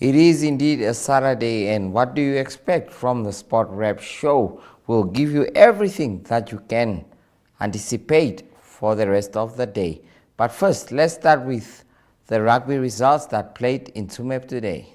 It is indeed a Saturday, and what do you expect from the Sport Rap Show? We'll give you everything that you can anticipate for the rest of the day. But first, let's start with the rugby results that played in Tsumeb today.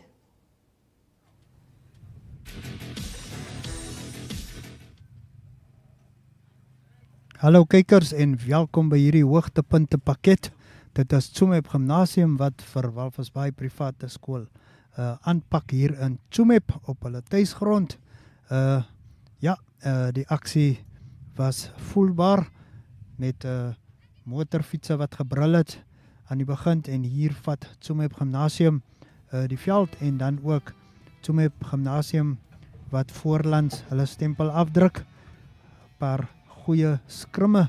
Hallo kykers en welkom by hierdie hoogtepunte pakket. Dit is Tsumeb Gimnasium wat vir Walvis Bay private skool aanpak hier in Tsumeb op hulle tuisgrond. Die aksie was voelbaar met motorfietsse wat gebrul het aan die begin en hier vat Tsumeb Gimnasium die veld en dan ook Tsumeb Gimnasium wat voorlands hulle stempel afdruk. Paar goeie skrimme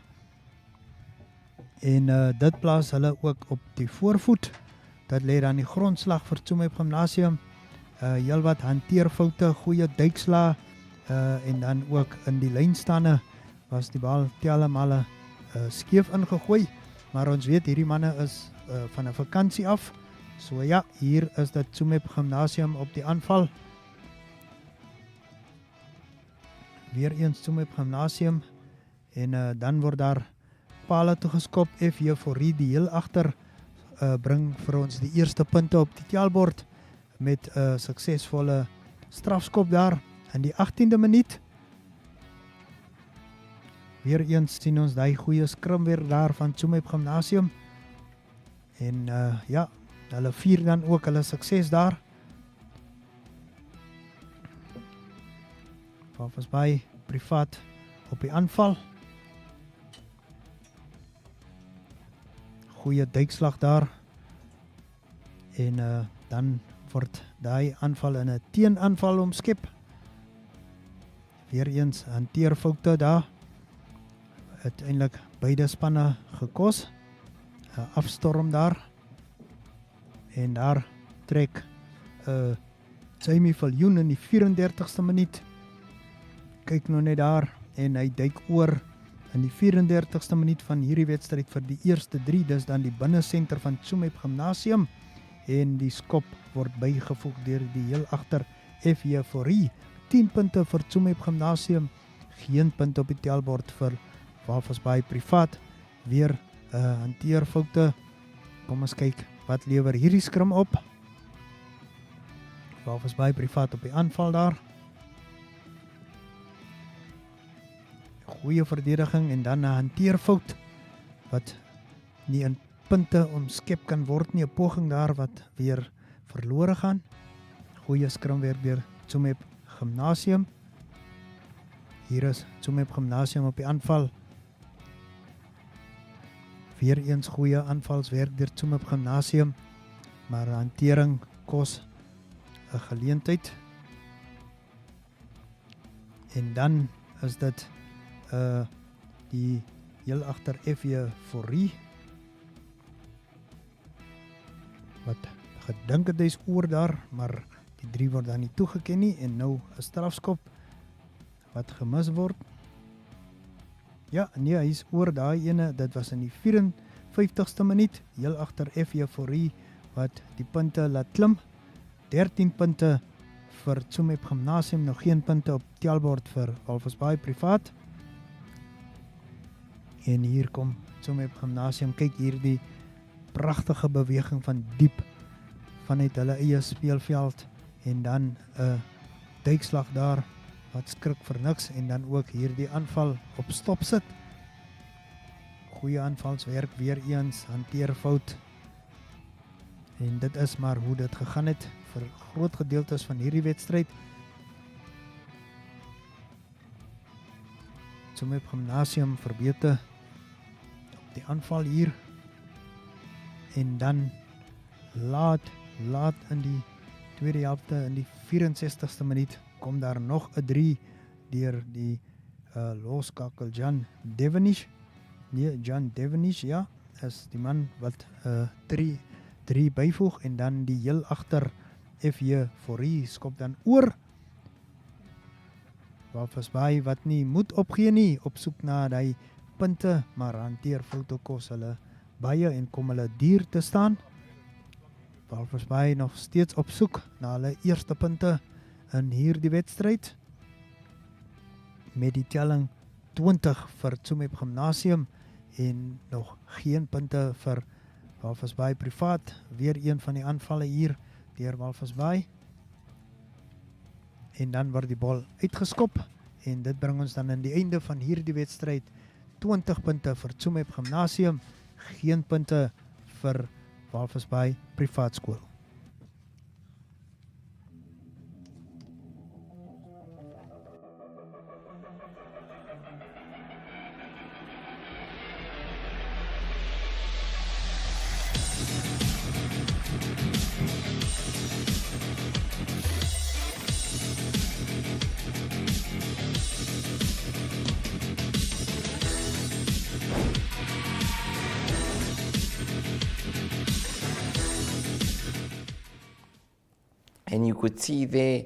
en dit plaas hulle ook op die voorvoet. Dat lê dan die grondslag vir Tsumeb Gimnasium. Heelwat hanteerfoute, goeie duikslae en dan ook in die lynstande was die bal telemaal skeef ingegooi. Maar ons weet hierdie manne is van 'n vakansie af. So ja, hier is dit Tsumeb Gimnasium op die aanval. Weer eens Tsumeb Gimnasium. En dan word daar pale toegeskop. F Euforie die heel agter bring vir ons die eerste punte op die tellbord met 'n suksesvolle strafskop daar in die 18de minuut. Weer eens sien ons daai goeie skrim weer daar van Tsumeb Gimnasium. En hulle vier dan ook hulle sukses daar. Walvis Bay privaat op die aanval. Goeie duikslag daar. En dan word daai aanval in 'n teenaanval omskep. Weer eens hanteerfoute daar. Uiteindelik beide spanne gekos. 'n Afstorm daar. En daar trek Jamie Viljoen in die 34ste minuut. Kyk nou net daar en hy duik oor in die 34ste minuut van hierdie wedstryd vir die eerste 3, dis dan die binnesenter van Tsumeb Gimnasium en die skop word bygevoeg deur die heel agter F Euforie. 10 punte vir Tsumeb Gimnasium, geen punt op die tellbord vir Walvis Bay privaat. Weer hanteerfoute. Kom ons kyk wat lewer hierdie skrim op. Walvis Bay privaat op die aanval daar. Goeie verdediging en dan 'n hanteerfout wat nie in punte omskep kan word nie. 'n Poging daar wat weer verlore gaan. Goeie skrim weer deur Tsumeb Gimnasium. Hier is Tsumeb Gimnasium op die aanval. Weer eens goeie aanvalswerk deur Tsumeb Gimnasium, maar hantering kos 'n geleentheid. En dan is dit die heel agter F Euforie wat gedink het hy's oor daar, maar die 3 word dan nie toegeken nie en nou 'n strafskop wat gemis word. Ja, nee, hy's oor daai ene, dit was in die 54ste minuut, heel agter F Euforie wat die punte laat klim. 13 punte vir Tsumeb Gimnasium, nog geen punte op tellbord vir Walvis Bay privaat. En hier kom Tsumeb Gimnasium, kyk hier die pragtige beweging van diep vanuit hulle eie speelveld en dan 'n duikslag daar wat skrik vir niks en dan ook hier die aanval op stop sit. Goeie aanvalswerk weer eens, hanteerfout. En dit is maar hoe dit gegaan het vir groot gedeeltes van hierdie wedstryd. Tsumeb Gimnasium verbeter op die aanval hier. En dan laat in die tweede helfte in die 64ste minuut kom daar nog 'n 3 deur die loskakel John Devenish. Nee, John Devenish, ja, is die man wat 3 byvoeg en dan die heel agter F Euforie skop dan oor. Walvis Bay wat nie moet opgee nie, op soek na die punte, maar hanteer foute kos hulle baie en kom hulle duur te staan. Walvisbaai nog steeds op soek na hulle eerste punte in hierdie wedstryd. Met die telling 20 vir Tsumeb Gimnasium en nog geen punte vir Walvisbaai Privaat. Weer een van die aanvalle hier deur Walvisbaai. En dan word die bal uitgeskop en dit bring ons dan in die einde van hierdie wedstryd 20 punte vir Tsumeb Gimnasium, geen punte vir Walvisbaai Privaat Skool. And you could see there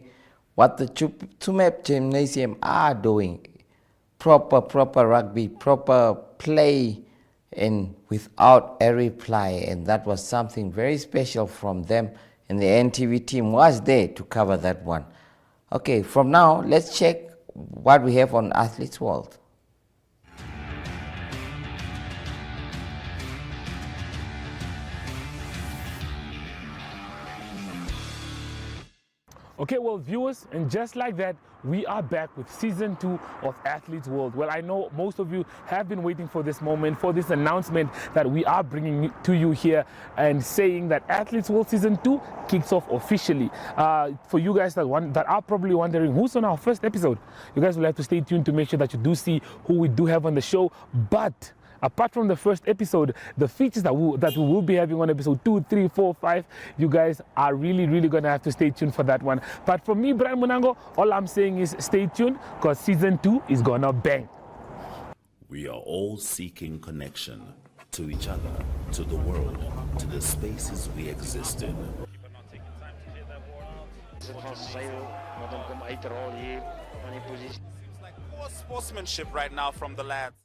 what the Tsumeb Gymnasium are doing. Proper rugby, proper play, and without a reply. And that was something very special from them. And the NTV team was there to cover that one. Okay, from now, let's check what we have on Athletes World. Okay, well, viewers, and just like that, we are back with season 2 of Athletes World. Well, I know most of you have been waiting for this moment, for this announcement that we are bringing to you here and saying that Athletes World season 2 kicks off officially. For you guys that are probably wondering who's on our first episode, you guys will have to stay tuned to make sure that you do see who we do have on the show. But apart from the first episode, the features that we will be having on episode 2, 3, 4, 5, you guys are really going to have to stay tuned for that one. But for me, Brian Munango, all I'm saying is stay tuned because season 2 is going to bang. We are all seeking connection to each other, to the world, to the spaces we exist in. Poor sportsmanship right now from the lads.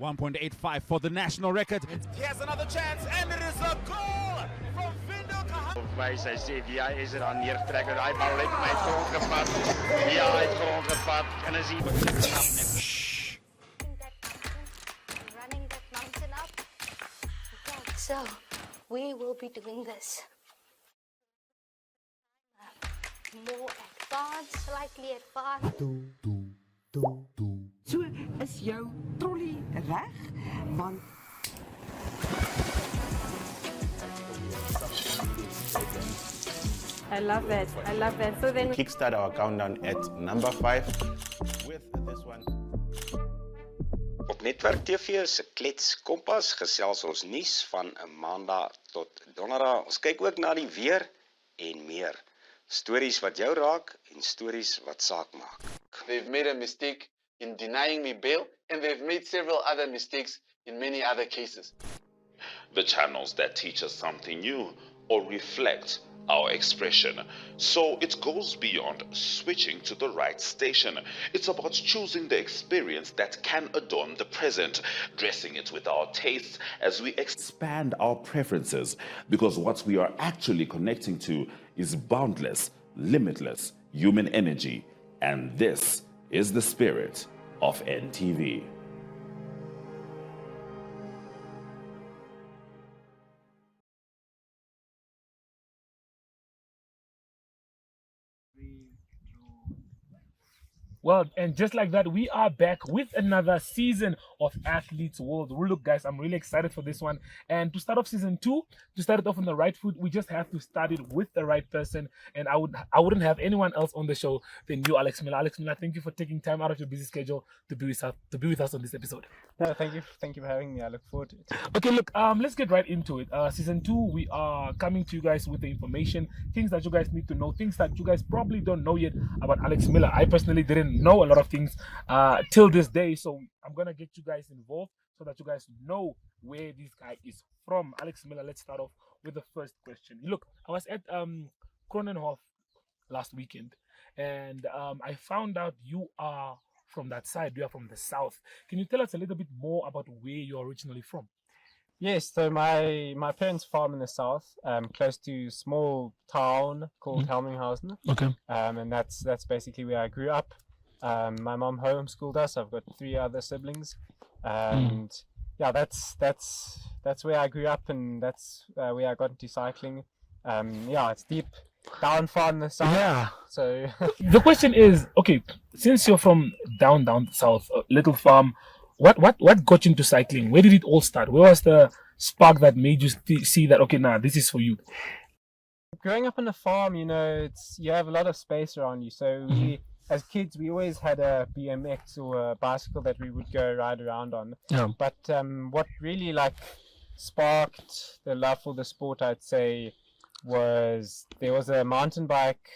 1.85 for the national record. Here's another chance, and it is a goal from Vindo Kahan. Bij sy sê wie hy is er aan neertrek en hy bal net my grond gevat. Ja, hy het grond gevat en as hy running that mountain up. Okay, so we will be doing this. More advanced, slightly advanced. So is jou trolley reg? Want I love that. I love that. So then kickstart our countdown at number 5 with this one. Op Netwerk TV se Klets Kompas gesels ons nuus van 'n Maandag tot Donderdag. Ons kyk ook na die weer en meer. Stories wat jou raak en stories wat saak maak. They've made a mistake in denying me bail, and they've made several other mistakes in many other cases. The channels that teach us something new or reflect our expression. So it goes beyond switching to the right station. It's about choosing the experience that can adorn the present, dressing it with our tastes as we expand our preferences, because what we are actually connecting to is boundless, limitless human energy. And this is the spirit of NTV. Well, and just like that, we are back with another season of Athletes World. Well, look, guys, I'm really excited for this one. And to start off season 2, to start it off on the right foot, we just have to start it with the right person. And I wouldn't have anyone else on the show than you, Alex Miller. Alex Miller, thank you for taking time out of your busy schedule to be with us on this episode. No, thank you for having me. I look forward to it. Okay, look, let's get right into it. Season 2, we are coming to you guys with the information, things that you guys need to know, things that you guys probably don't know yet about Alex Miller. I personally didn't know a lot of things till this day, so I'm gonna get you guys involved so that you guys know where this guy is from. Alex Miller, let's start off with the first question. Look, I was at Kronenhof last weekend, and I found out you are from that side. You are from the south. Can you tell us a little bit more about where you're originally from? Yes, so my parents farm in the south, close to a small town called Helminghausen. Okay. And that's basically where I grew up. My mom homeschooled us. I've got 3 other siblings, and yeah, that's where I grew up, and that's where I got into cycling. Yeah, it's deep down far in the south. Yeah. So The question is, okay, since you're from down south, little farm, what got you into cycling? Where did it all start? Where was the spark that made you see that, okay, nah, this is for you? growing up on a farm, you know, you have a lot of space around you. So we, as kids, we always had a BMX or a bicycle that we would go ride around on. Yeah. But what really sparked the love for the sport, I'd say, was there was a mountain bike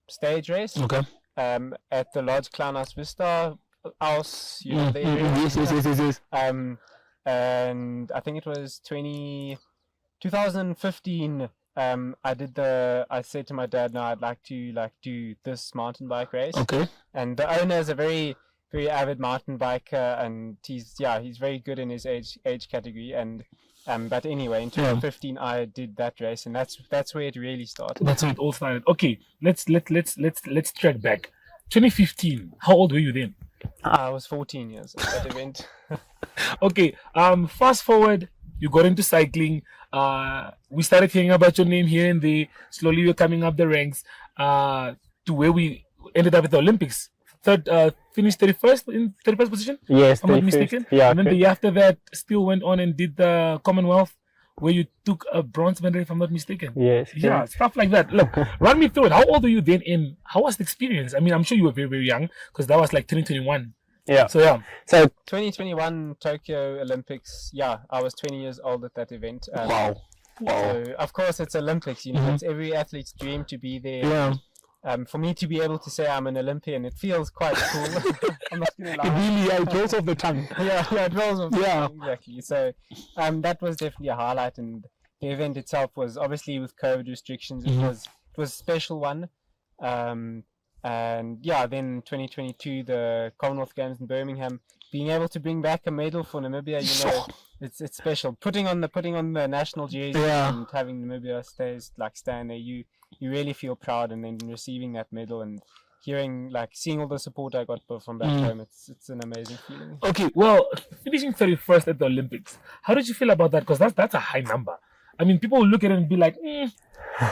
stage race. Okay. At the Lodge Clownhouse Vista house, you know, the area. Yes. And I think it was 2015. I said to my dad, no, I'd like to do this mountain bike race. Okay. And the owner is a very, very avid mountain biker, and he's very good in his age category. And but anyway, in 2015 I did that race, and that's where it really started. That's where it all started. Okay, let's track back. 2015. How old were you then? I was 14 years at that event. Okay. Fast forward. You got into cycling. We started hearing about your name here and there. Slowly, we're coming up the ranks to where we ended up at the Olympics. Finished 31st position. Yes, if I'm not mistaken. Yeah. And then the year after that, still went on and did the Commonwealth, where you took a bronze medal, if I'm not mistaken. Yes. Yeah, stuff like that. Look, run me through it. How old were you then, and how was the experience? I mean, I'm sure you were very, very young, because that was like 2021. Yeah. So yeah. So 2021 Tokyo Olympics. Yeah, I was 20 years old at that event. Wow. So of course it's Olympics. You know, it's every athlete's dream to be there. Yeah. For me to be able to say I'm an Olympian, it feels quite cool. I'm not gonna lie. Really, it rolls off the tongue. Yeah, it rolls off. Yeah, exactly. So, that was definitely a highlight, and the event itself was obviously with COVID restrictions. It was a special one. And yeah, then 2022, the Commonwealth Games in Birmingham, being able to bring back a medal for Namibia, you know, it's special. Putting on the national jersey and having Namibia stand there, you really feel proud. And then receiving that medal and seeing all the support I got from back home, it's an amazing feeling. Okay, well, finishing 31st at the Olympics, how did you feel about that? Because that's a high number. I mean, people will look at it and be like, if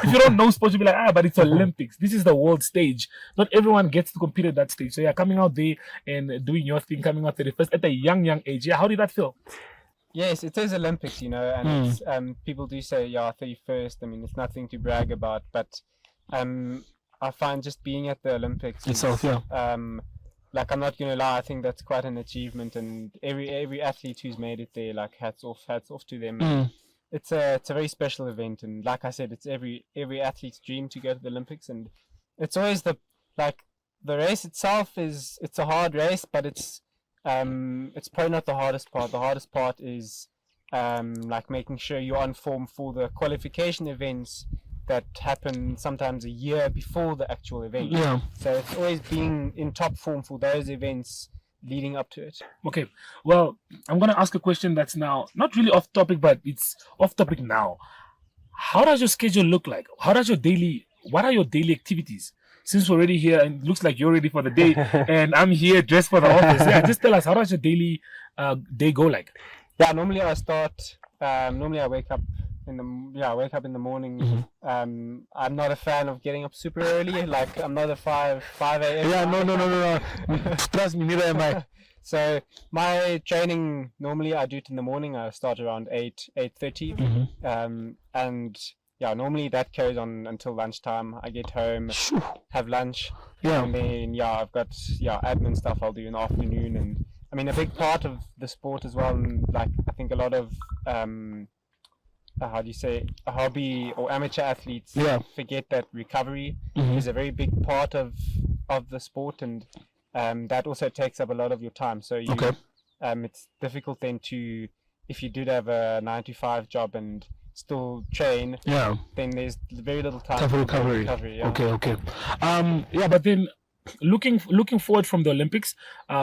you don't know sports, you'll be like, but it's Olympics. This is the world stage. Not everyone gets to compete at that stage. So yeah, coming out there and doing your thing, coming out 31st at a young age. Yeah, how did that feel? Yes, it is Olympics, you know, and it's, people do say, 31st. I mean, it's nothing to brag about, but I find just being at the Olympics itself, I'm not gonna lie, I think that's quite an achievement, and every athlete who's made it there, hats off to them. It's a very special event, and like I said, it's every athlete's dream to go to the Olympics, and it's always the race itself it's a hard race, but it's probably not the hardest part. The hardest part is making sure you're on form for the qualification events that happen sometimes a year before the actual event. Yeah. So it's always being in top form for those events leading up to it. Okay, well, I'm going to ask a question that's now not really off topic, but it's off topic now. How does your schedule look like? What are your daily activities? Since we're already here and it looks like you're ready for the day and I'm here dressed for the office. Yeah, just tell us, how does your daily day go like? Yeah, normally I wake up in the morning. I'm not a fan of getting up super early. I'm not a 5 a.m. Yeah, no. Trust me, neither am I. So my training, normally I do it in the morning. I start around 8:30. And yeah, normally that carries on until lunchtime. I get home, have lunch, and then I've got admin stuff I'll do in the afternoon. And I mean, a big part of the sport as well, and I think a lot of hobby or amateur athletes forget that recovery is a very big part of the sport, and that also takes up a lot of your time. So it's difficult then if you did have a 9-to-5 job and still train, then there's very little time for recovery. Yeah. Okay. But then looking forward from the Olympics,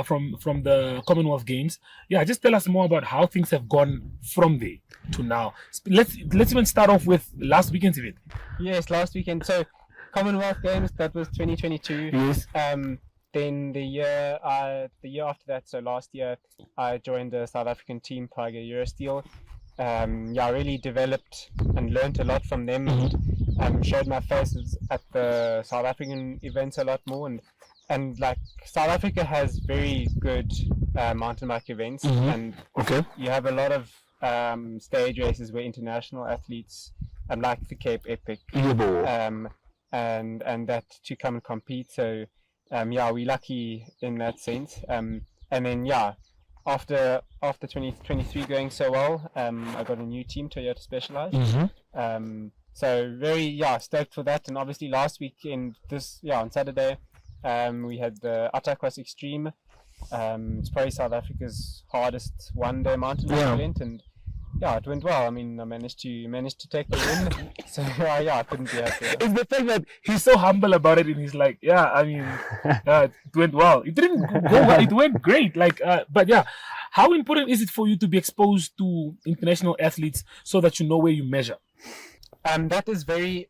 from the Commonwealth Games. Yeah, just tell us more about how things have gone from there to now. Let's even start off with last weekend's event. Yes, last weekend. So Commonwealth Games, that was 2022. Yes. Then the year after that, so last year, I joined the South African team, Tiger Eurosteel. I really developed and learned a lot from them. Showed my faces at the South African events a lot more, and like South Africa has very good mountain bike events, and you have a lot of stage races where international athletes, like the Cape Epic, and that to come and compete. So we're lucky in that sense. And then after 2023 going so well, I got a new team, Toyota Specialized. So very stoked for that. And obviously last weekend, on Saturday, we had the Atacross Extreme. It's probably South Africa's hardest one-day mountain bike event, and it went well. I mean, I managed to take the win. So I couldn't be happier. It's the fact that he's so humble about it, and he's like, it went well. It didn't go well. It went great. How important is it for you to be exposed to international athletes so that you know where you measure? That's very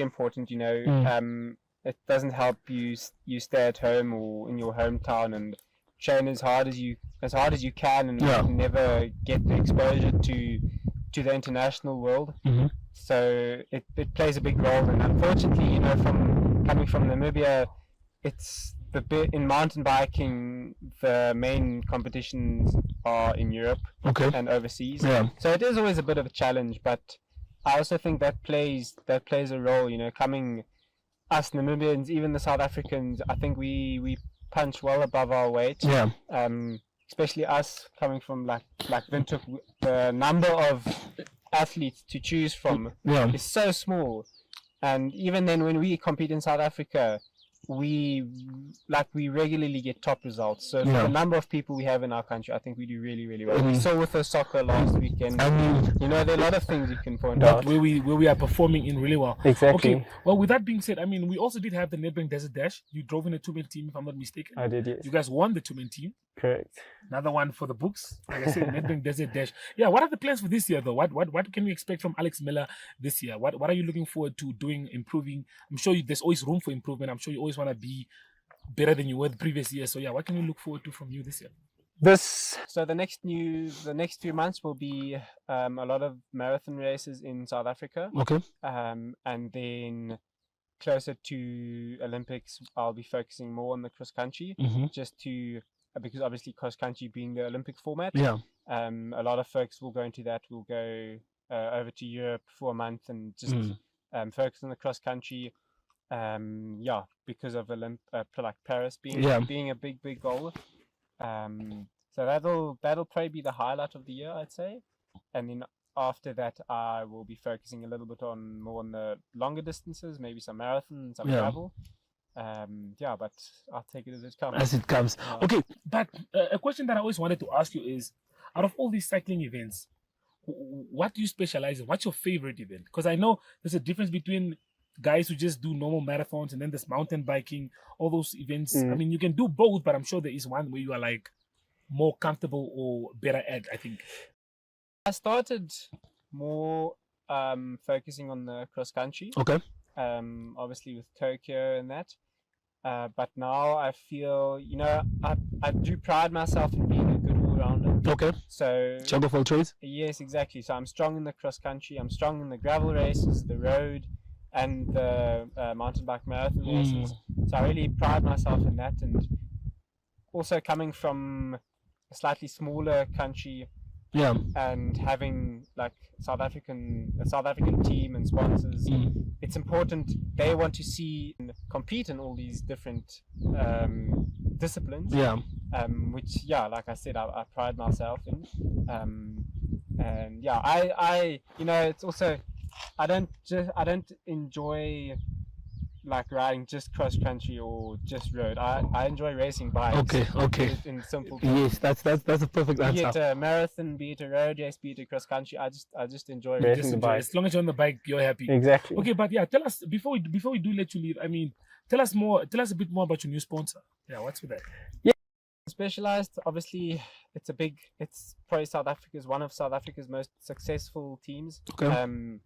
important. It doesn't help you stay at home or in your hometown and train as hard as you can and never get the exposure to the international world. So it plays a big role. And unfortunately, coming from Namibia, in mountain biking, the main competitions are in Europe and overseas. So it is always a bit of a challenge, but I also think that plays a role. Coming us Namibians, even the South Africans, I think we punch well above our weight. Especially us coming from like Windhoek, the number of athletes to choose from is so small. And even then, when we compete in South Africa, we regularly get top results. So for the number of people we have in our country, I think we do really, really well. We saw with the soccer last weekend. There are a lot of things you can point out where we are performing in really well. Exactly. Okay. Well, with that being said, I mean, we also did have the Nedbank Desert Dash. You drove in a two-man team, if I'm not mistaken. I did, yes. You guys won the two-man team. Correct. Another one for the books. Like I said, Nedbank Desert Dash. Yeah. What are the plans for this year, though? What can we expect from Alex Miller this year? What are you looking forward to doing, improving? I'm sure there's always room for improvement. I'm sure you always want to be better than you were the previous year. So what can we look forward to from you this year? So the next few months will be a lot of marathon races in South Africa. And then closer to Olympics, I'll be focusing more on the cross country, because obviously cross country being the Olympic format. A lot of folks will go into that. We'll go over to Europe for a month and just focus on the cross country. Because of like Paris being a big goal. So that'll probably be the highlight of the year, I'd say. And then after that, I will be focusing a little bit more on the longer distances, maybe some marathon, some travel. But I'll take it as it comes. Okay, but a question that I always wanted to ask you is, out of all these cycling events, what do you specialize in? What's your favorite event? Because I know there's a difference between guys who just do normal marathons and then there's mountain biking, all those events. I mean, you can do both, but I'm sure there is one where you are like more comfortable or better at, I think. I started more focusing on the cross country. Obviously with Tokyo and that. But now I feel, I do pride myself in being a good all-rounder. So jack of all trades? Yes, exactly. So I'm strong in the cross country, I'm strong in the gravel races, the road, and the mountain bike marathon races. So I really pride myself in that. And also coming from a slightly smaller country, and having like a South African team and sponsors, it's important. They want to see and compete in all these different disciplines. Which like I said, I pride myself in. And I it's also, I don't enjoy like riding just cross country or just road. I enjoy racing bikes. Okay. In simple terms. Yes, that's a perfect answer. Be it a marathon, be it a road race, be it a cross country. I just enjoy racing the bike. As long as you're on the bike, you're happy. Exactly. Okay, but tell us before we do let you leave. I mean, tell us more. Tell us a bit more about your new sponsor. Yeah, what's with that? Yeah, Specialized. Obviously, it's probably South Africa's one of South Africa's most successful teams. Okay.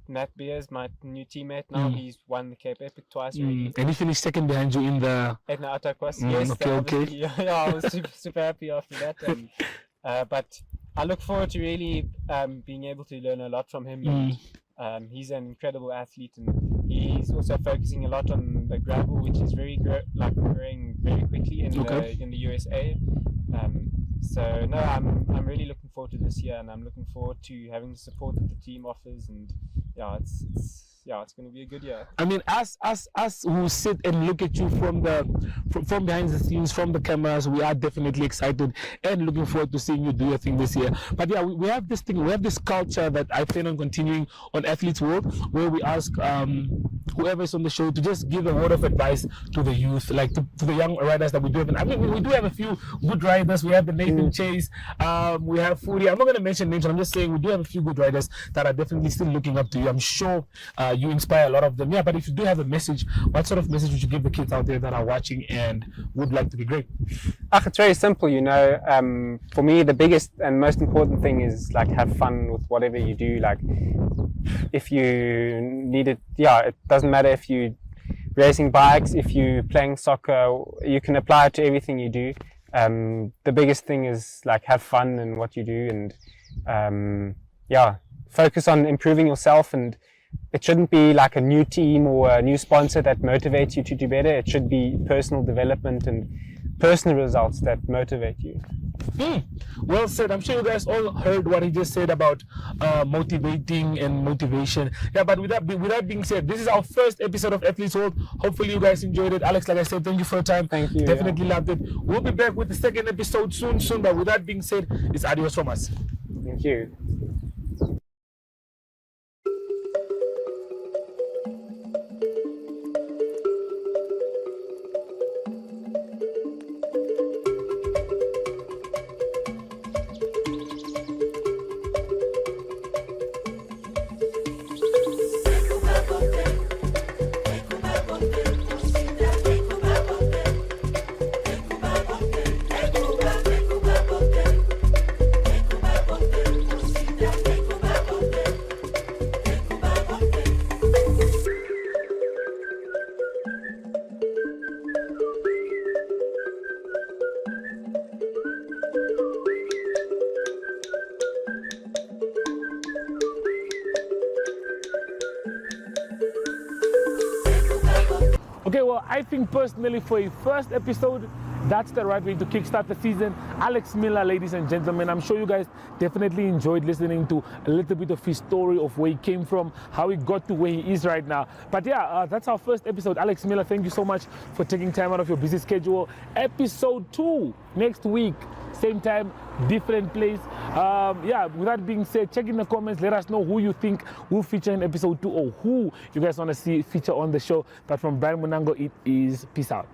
Nat Beers, my new teammate now, he's won the Cape Epic twice already. And he finished second behind you in the Edna Atakwas. Yes, okay. Yeah, I was super happy after that. But I look forward to really being able to learn a lot from him. He's an incredible athlete, and he's also focusing a lot on the gravel, which is growing very quickly in the USA. So no, I'm really looking forward to this year, and I'm looking forward to having the support that the team offers, and it's going to be a good year. I mean, us who sit and look at you from behind the scenes, from the cameras, we are definitely excited and looking forward to seeing you do your thing this year. But yeah, we have this thing, we have this culture that I plan on continuing on Athletes World, where we ask whoever is on the show to just give a word of advice to the youth, like to the young riders that we do have. I mean, we do have a few good riders. We have the Nathan Chase, we have Foodie. I'm not going to mention names, I'm just saying we do have a few good riders that are definitely still looking up to you. I'm sure you inspire a lot of them. Yeah, but if you do have a message, what sort of message would you give the kids out there that are watching and would like to be great? It's very simple, you know. For me, the biggest and most important thing is like have fun with whatever you do. Like if you need it, it doesn't matter if you racing bikes, if you playing soccer, you can apply it to everything you do. The biggest thing is like have fun in what you do, and focus on improving yourself. And it shouldn't be like a new team or a new sponsor that motivates you to do better. It should be personal development and personal results that motivate you. Well said. I'm sure you guys all heard what he just said about motivating and motivation. Yeah, but with that being said, this is our first episode of Athletes World. Hopefully you guys enjoyed it. Alex, like I said, thank you for your time. Thank you. Definitely loved it. We'll be back with the second episode soon. But with that being said, it's adios from us. Thank you. Okay, well, I think personally for a first episode, that's the right way to kickstart the season. Alex Miller, ladies and gentlemen, I'm sure you guys definitely enjoyed listening to a little bit of his story of where he came from, how he got to where he is right now. But yeah, that's our first episode. Alex Miller, thank you so much for taking time out of your busy schedule. Episode 2 next week, same time, different place. With that being said, check in the comments, let us know who you think will feature in episode 2 or who you guys want to see feature on the show. But from Brian Munango, it is peace out.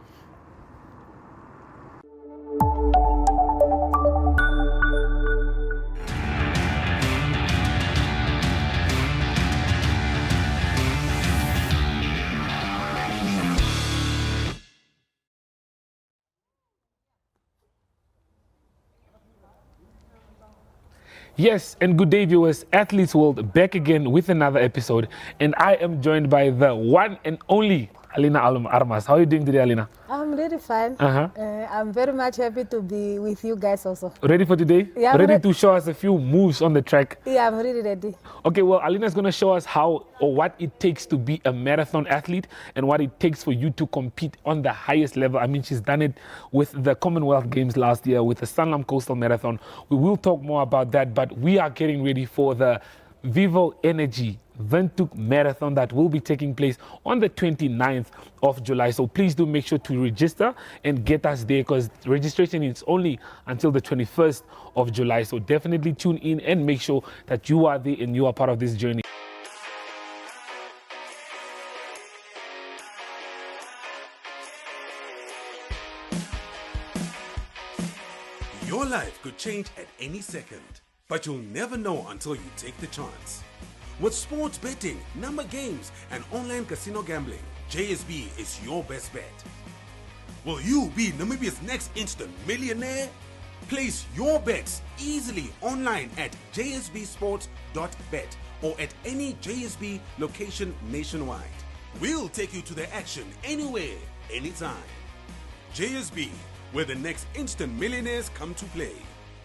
Yes, and good day viewers, Athletes World back again with another episode, and I am joined by the one and only Alina Armas. How are you doing today, Alina? I'm really fine. I'm very much happy to be with you guys also. Ready for today? Yeah, ready to show us a few moves on the track? Yeah, I'm really ready. Okay, well, Alina's going to show us how or what it takes to be a marathon athlete and what it takes for you to compete on the highest level. I mean, she's done it with the Commonwealth Games last year, with the Sanlam Coastal Marathon. We will talk more about that, but we are getting ready for the Vivo Energy Windhoek Marathon that will be taking place on the 29th of July. So please do make sure to register and get us there, because registration is only until the 21st of July. So definitely tune in and make sure that you are there and you are part of this journey. Your life could change at any second, but you'll never know until you take the chance. With sports betting, number games, and online casino gambling, JSB is your best bet. Will you be Namibia's next instant millionaire? Place your bets easily online at jsbsports.bet or at any JSB location nationwide. We'll take you to the action anywhere, anytime. JSB, where the next instant millionaires come to play.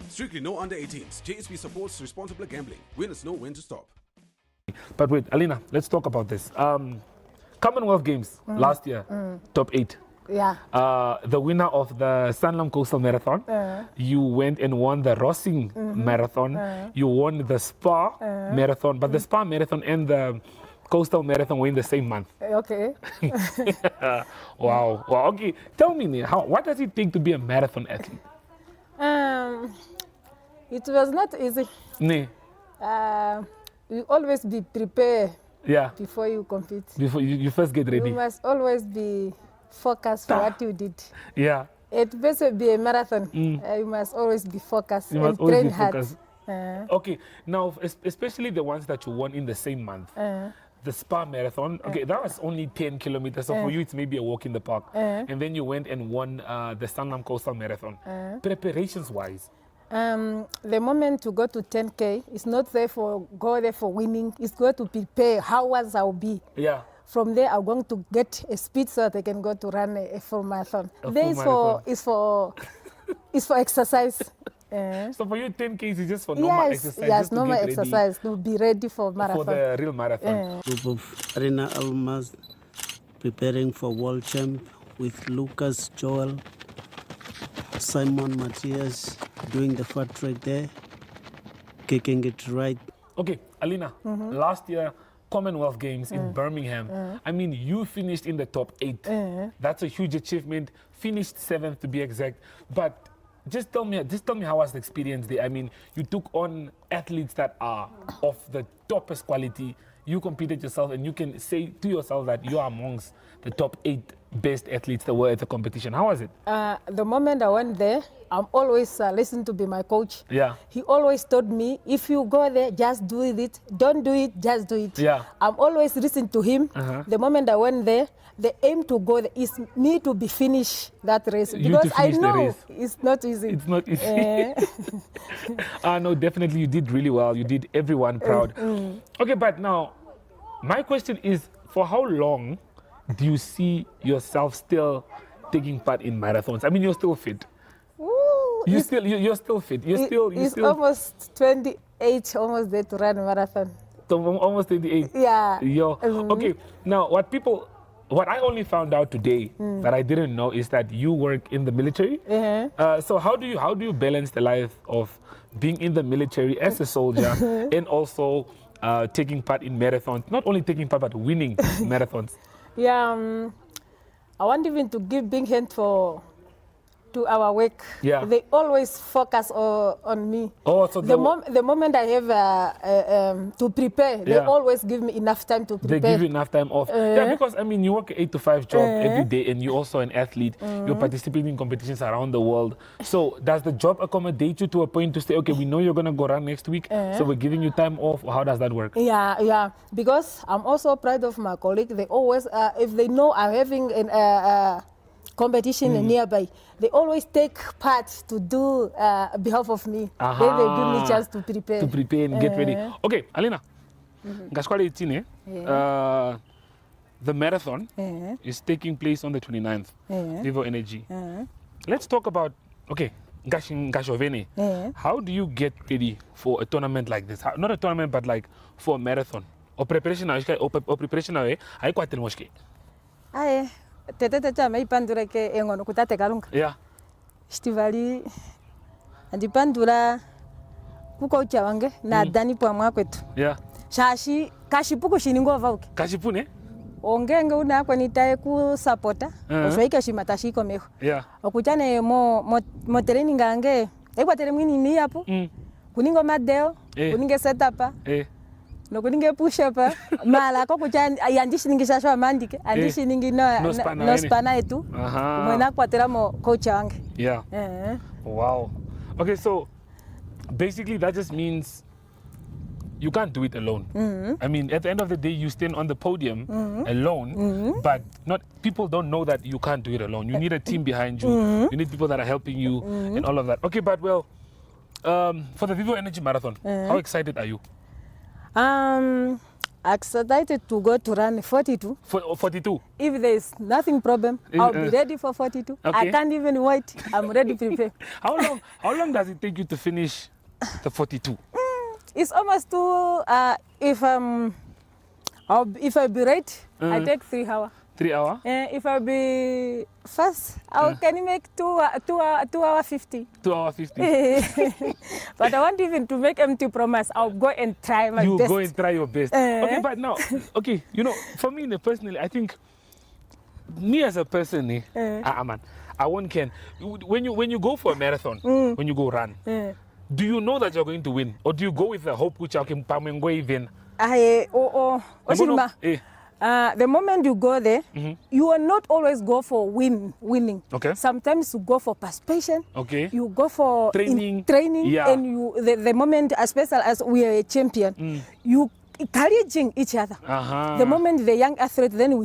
Strictly no under 18s. JSB supports responsible gambling. Winners know when to stop. But wait, Alina, let's talk about this. Commonwealth Games last year, top 8. Yeah. The winner of the Sanlam Coastal Marathon, you went and won the Rossing Marathon, you won the Spa Marathon, but the Spa Marathon and the Coastal Marathon were in the same month. Okay. Wow. Okay, tell me, what does it take to be a marathon athlete? It was not easy. Nee. You always be prepared before you compete. Before you first get ready. You must always be focused for what you did. Yeah. It must be a marathon. You must always be focused and train hard. Okay, now especially the ones that you won in the same month. The Spa Marathon, okay, that was only 10 kilometers, so for you it's maybe a walk in the park. And then you went and won the Sanlam Coastal Marathon. Preparations-wise? The moment to go to 10K, it's not there for go there for winning. It's going to prepare how was I'll be. Yeah. From there, I'm going to get a speed so that I can go to run a full marathon. It's for exercise. So for you, 10K is just for normal exercise? Yes, normal exercise to be ready for marathon. For the real marathon. Group of Arena Almas preparing for World Champ with Lucas, Joel, Simon, Matthias doing the fat track there, kicking it right. Okay, Alina, last year, Commonwealth Games in Birmingham. I mean, you finished in the top 8. That's a huge achievement. Finished 7th to be exact. But just tell me how was the experience there? I mean, you took on athletes that are of the toppest quality. You competed yourself, and you can say to yourself that you are amongst the top 8 best athletes that were at the competition. How was it? The moment I went there, I'm always listening to be my coach. Yeah. He always told me, if you go there, just do it. Don't do it, just do it. Yeah. I'm always listening to him. The moment I went there, the aim to go there is me to be finished that race. Because I know it's not easy. It's not easy. No, definitely you did really well. You did everyone proud. Okay, but now, my question is, for how long do you see yourself still taking part in marathons? I mean, you're still fit. You're still fit. It's almost 28, almost there to run a marathon. Almost 28. Yeah. Okay. Now, what I only found out today that I didn't know is that you work in the military. So how do you balance the life of being in the military as a soldier and also taking part in marathons? Not only taking part, but winning marathons. Yeah, I want even to give big hand to our work. Yeah. They always focus on me. Oh, so the moment I have to prepare, they always give me enough time to prepare. They give you enough time off. Yeah, because I mean, you work an 8 to 5 job every day, and you're also an athlete. You're participating in competitions around the world. So does the job accommodate you to a point to say, okay, we know you're gonna go run next week, so we're giving you time off? How does that work? Yeah. Because I'm also proud of my colleague. They always, if they know I'm having a competition nearby, they always take part to do behalf of me. Then they give me a chance to prepare. To prepare and get ready. Okay, Alina. The marathon is taking place on the 29th. Vivo Energy. Let's talk about, Gashovene. How do you get ready for a tournament like this? Not a tournament, but like for a marathon. Or preparation now, I quite tell moshke. Tete mai pandura ke engono kutate kalunga. Yeah. Stivali andipandura kuko chawange na dani po mwa kwetu. Yeah. Shashi kashipuko shiningo vauke. Kashipune? Ongenge una kwa nitae ku supporta. Oshoika shimatashi komeko. Yeah. Okuchane mo training gange. Ekwa tere mwini ni hapo. Kuningo madeo, kuninge setup. Nokuninge push up mala ko kuchani ayandishiningi shasho amandike andishiningi no spana etu mwena kwatera mo coach wange. Yeah. Wow. Okay, so basically that just means you can't do it alone. I mean, at the end of the day, you stand on the podium alone, but people don't know that you can't do it alone. You need a team behind you. You need people that are helping you and all of that. Okay, but well, for the Vivo Energy Marathon, how excited are you? Excited to go to run 42. 42? If there is nothing problem, I'll be ready for 42. Okay. I can't even wait. I'm ready to prepare. How long does it take you to finish the 42? It's almost if I be ready, I take 3 hours. 3 hours? If I be fast, I can make 2 hours 50. 2 hours 50. But I want even to make empty promise. I'll go and try my best. You go and try your best. Okay, but now, okay, you know, for me personally, I think me as a person, I won't can. When you go for a marathon, when you go run, do you know that you're going to win, or do you go with the hope which I can even? The moment you go there, you will not always go for winning. Okay. Sometimes you go for participation. Okay. You go for training. Yeah. And the moment, especially as we are a champion, you encouraging each other. The moment the young athlete, then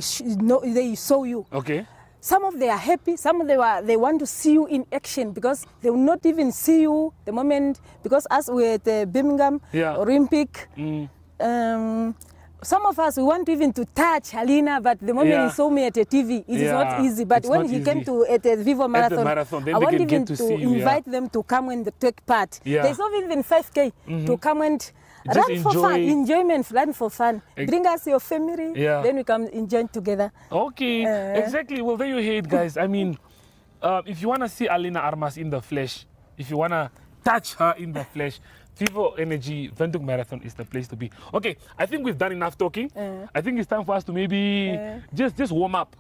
they saw you. Okay. Some of them are happy, some of them they want to see you in action because they will not even see you the moment, because as we're at the Birmingham Olympic, some of us, we want even to touch Alina, but the moment he saw me at the TV, it is not easy. But when he came to at the Vivo Marathon, I want even to invite them to come and take part. There's not even 5K to come and just run for fun, enjoyment, run for fun. Bring us your family, then we come enjoy together. Okay, exactly. Well, there you hear it, guys. I mean, if you want to see Alina Armas in the flesh, if you want to touch her in the flesh, Vivo Energy Windhoek Marathon is the place to be. Okay, I think we've done enough talking. I think it's time for us to maybe just warm up.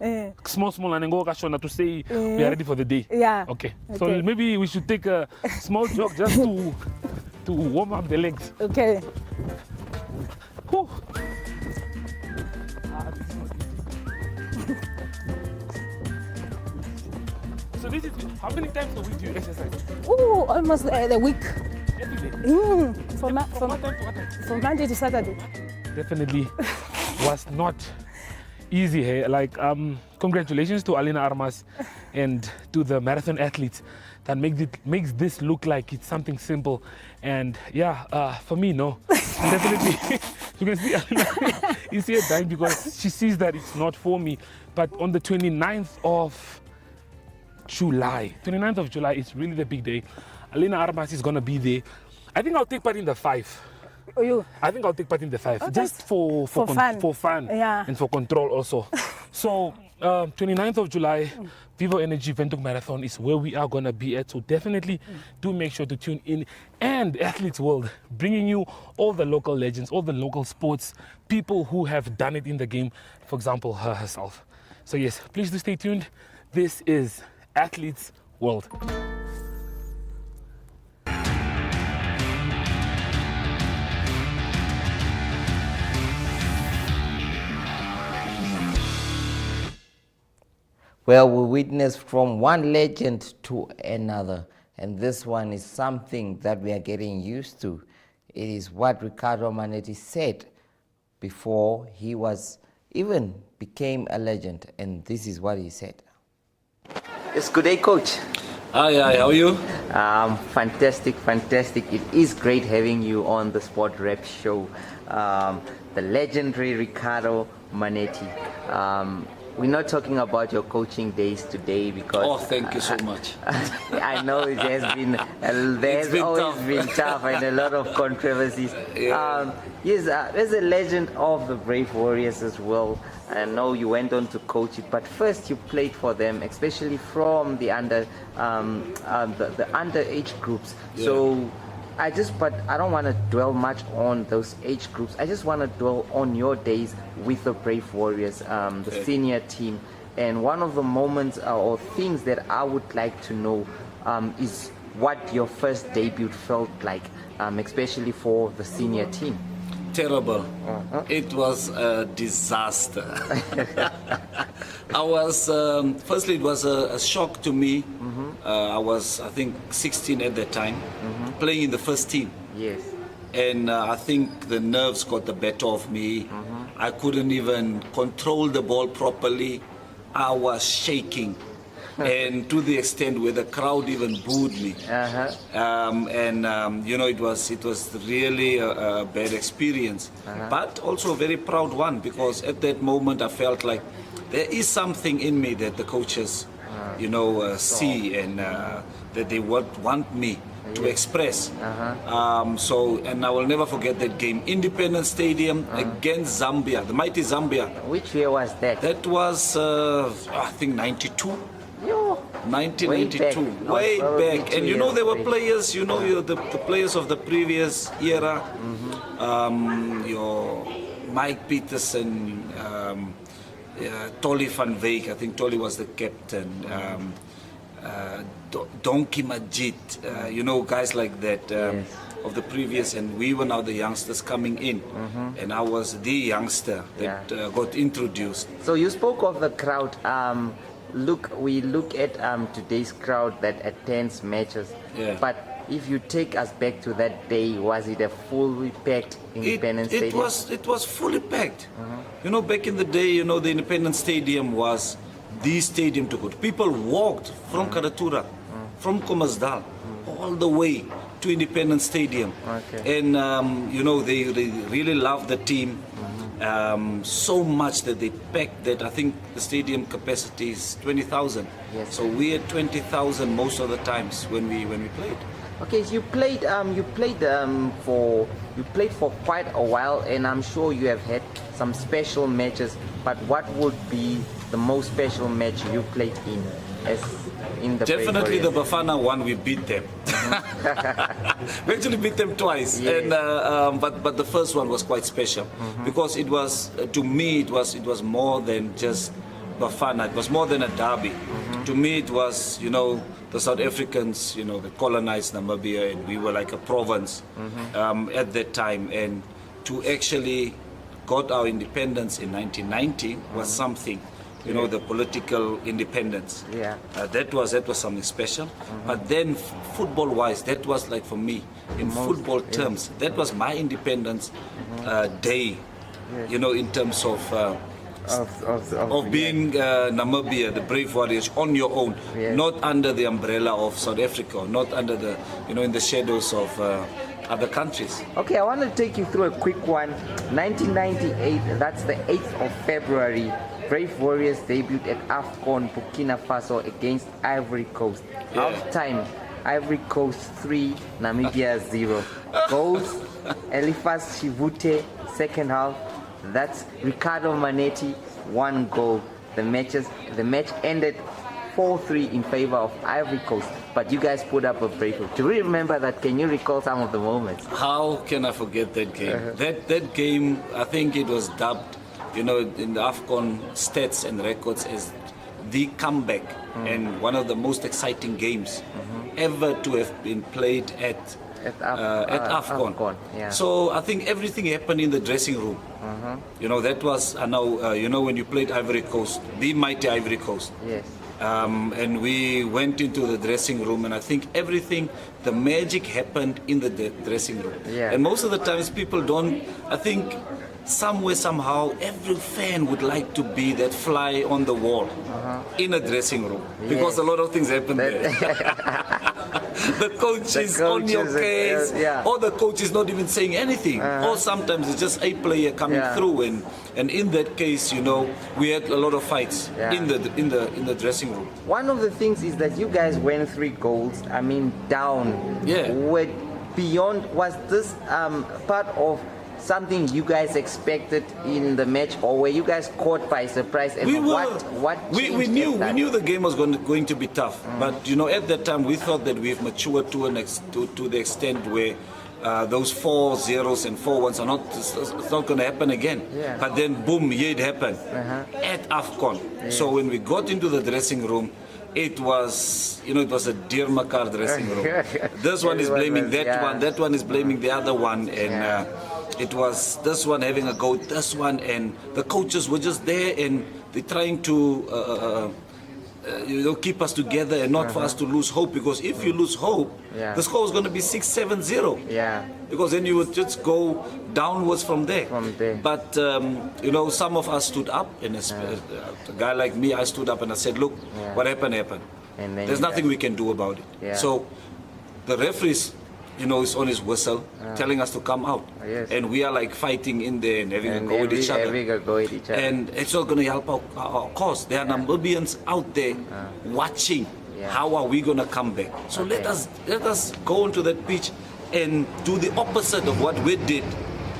Small and then go to say we are ready for the day. Yeah. Okay. So maybe we should take a small jog just to warm up the legs. Okay. Whew. So this is, how many times a week do you exercise? Oh, almost a week. Every day? From Monday to Saturday. Definitely was not easy. Hey? Like, congratulations to Alina Armas and to the marathon athletes that makes this look like it's something simple. And yeah, for me, no. Definitely. You can see Alina is here dying because she sees that it's not for me. But on the 29th of July is really the big day. Alina Armas is going to be there. I think I'll take part in the 5. Oh, you? I think I'll take part in the 5. Okay. Just for fun and for control also. So 29th of July, Vivo Energy Windhoek Marathon is where we are going to be at. So definitely do make sure to tune in. And Athletes World, bringing you all the local legends, all the local sports, people who have done it in the game. For example, her herself. So yes, please do stay tuned. This is Athletes World. Well, we witnessed from one legend to another, and this one is something that we are getting used to. It is what Ricardo Manetti said before he was even became a legend, and this is what he said. Yes, good day, Coach. Hi, how are you? Fantastic. It is great having you on the Sport Rep Show. The legendary Ricardo Manetti. We're not talking about your coaching days today because... Oh, thank you so much. I know it has been... There's always been tough and a lot of controversies. Yeah. Yes, there's a legend of the Brave Warriors as well. I know you went on to coach it, but first you played for them, especially from the the underage groups. Yeah. So I don't want to dwell much on those age groups. I just want to dwell on your days with the Brave Warriors, the senior team. And one of the moments or things that I would like to know is what your first debut felt like, especially for the senior team. Terrible. It was a disaster. I was, firstly, it was a shock to me. I was, I think, 16 at that time, playing in the first team. Yes. and I think the nerves got the better of me. I couldn't even control the ball properly. I was shaking. And to the extent where the crowd even booed me. It was really a bad experience, but also a very proud one, because at that moment I felt like there is something in me that the coaches, see, and that they want me to express. And I will never forget that game, Independence Stadium against Zambia, the mighty Zambia. Which year was that? That was, I think, 92. 1992, way back. And there were players, the players of the previous era, your Mike Peterson, Tolly van Wyk, I think Tolly was the captain, Donkey Majid, guys like that of the previous, and we were now the youngsters coming in, and I was the youngster that got introduced. So you spoke of the crowd. We look at today's crowd that attends matches, but if you take us back to that day, was it a fully packed Independence Stadium? It was fully packed. Back in the day, the Independence Stadium was the stadium to go to. People walked from Karatura, from Kommersdal, all the way to Independence Stadium. And, they really loved the team. So much that they packed that I think the stadium capacity is 20,000. So we had 20,000 most of the times when we played. Okay, so you played for quite a while, and I'm sure you have had some special matches. But what would be the most special match you played in? Definitely the Bafana one. We beat them. We actually beat them twice, and but the first one was quite special because it was, to me, it was more than just Bafana. It was more than a derby. To me, it was the South Africans, that colonized Namibia, and we were like a province at that time, and to actually got our independence in 1990 was something. The political independence. That was something special. But then, football-wise, that was like, for me, in football terms, that was my independence day. In terms of being Namibia, the brave warriors, on your own, not under the umbrella of South Africa, not under the, in the shadows of other countries. Okay, I want to take you through a quick one. 1998, that's the 8th of February. Brave Warriors debuted at AFCON Burkina Faso against Ivory Coast. Half time, Ivory Coast 3, Namibia 0. Goals, Elifas Chivute, second half. That's Ricardo Manetti, 1 goal. The match ended 4-3 in favor of Ivory Coast. But you guys put up a brave. Do you remember that? Can you recall some of the moments? How can I forget that game? That game, I think it was dubbed, in the AFCON stats and records, as the comeback and one of the most exciting games ever to have been played at AFCON. So I think everything happened in the dressing room. That was, when you played Ivory Coast, the mighty Ivory Coast. And we went into the dressing room, and I think everything, the magic happened in the dressing room. And most of the times people don't, I think, somewhere, somehow, every fan would like to be that fly on the wall in a dressing room, because a lot of things happen there. The coach is on your case, or the coach is not even saying anything, or sometimes it's just a player coming through, and in that case, we had a lot of fights in the dressing room. One of the things is that you guys went 3 goals, down. Were beyond, was this part of something you guys expected in the match, or were you guys caught by surprise? And we knew the game was going to be tough, but at that time we thought that we've matured to the extent where those 4 zeros and 4 ones it's not going to happen again. But then boom, here it happened at AFCON. So when we got into the dressing room, it was a dear Makar dressing room. This one is blaming that one is blaming the other one, and it was this one having a go at this one, and the coaches were just there, and they're trying to keep us together and not for us to lose hope. Because if you lose hope, the score is going to be 6-7-0. Yeah. Because then you would just go downwards from there. But some of us stood up, and a guy like me, I stood up and I said, look, what happened happened. There's nothing we can do about it. Yeah. So the referees, is on his whistle, telling us to come out. And we are like fighting in there and having a go with each other. And it's not going to help our cause. There are Namibians out there watching. How are we going to come back? So let us go into that pitch and do the opposite of what we did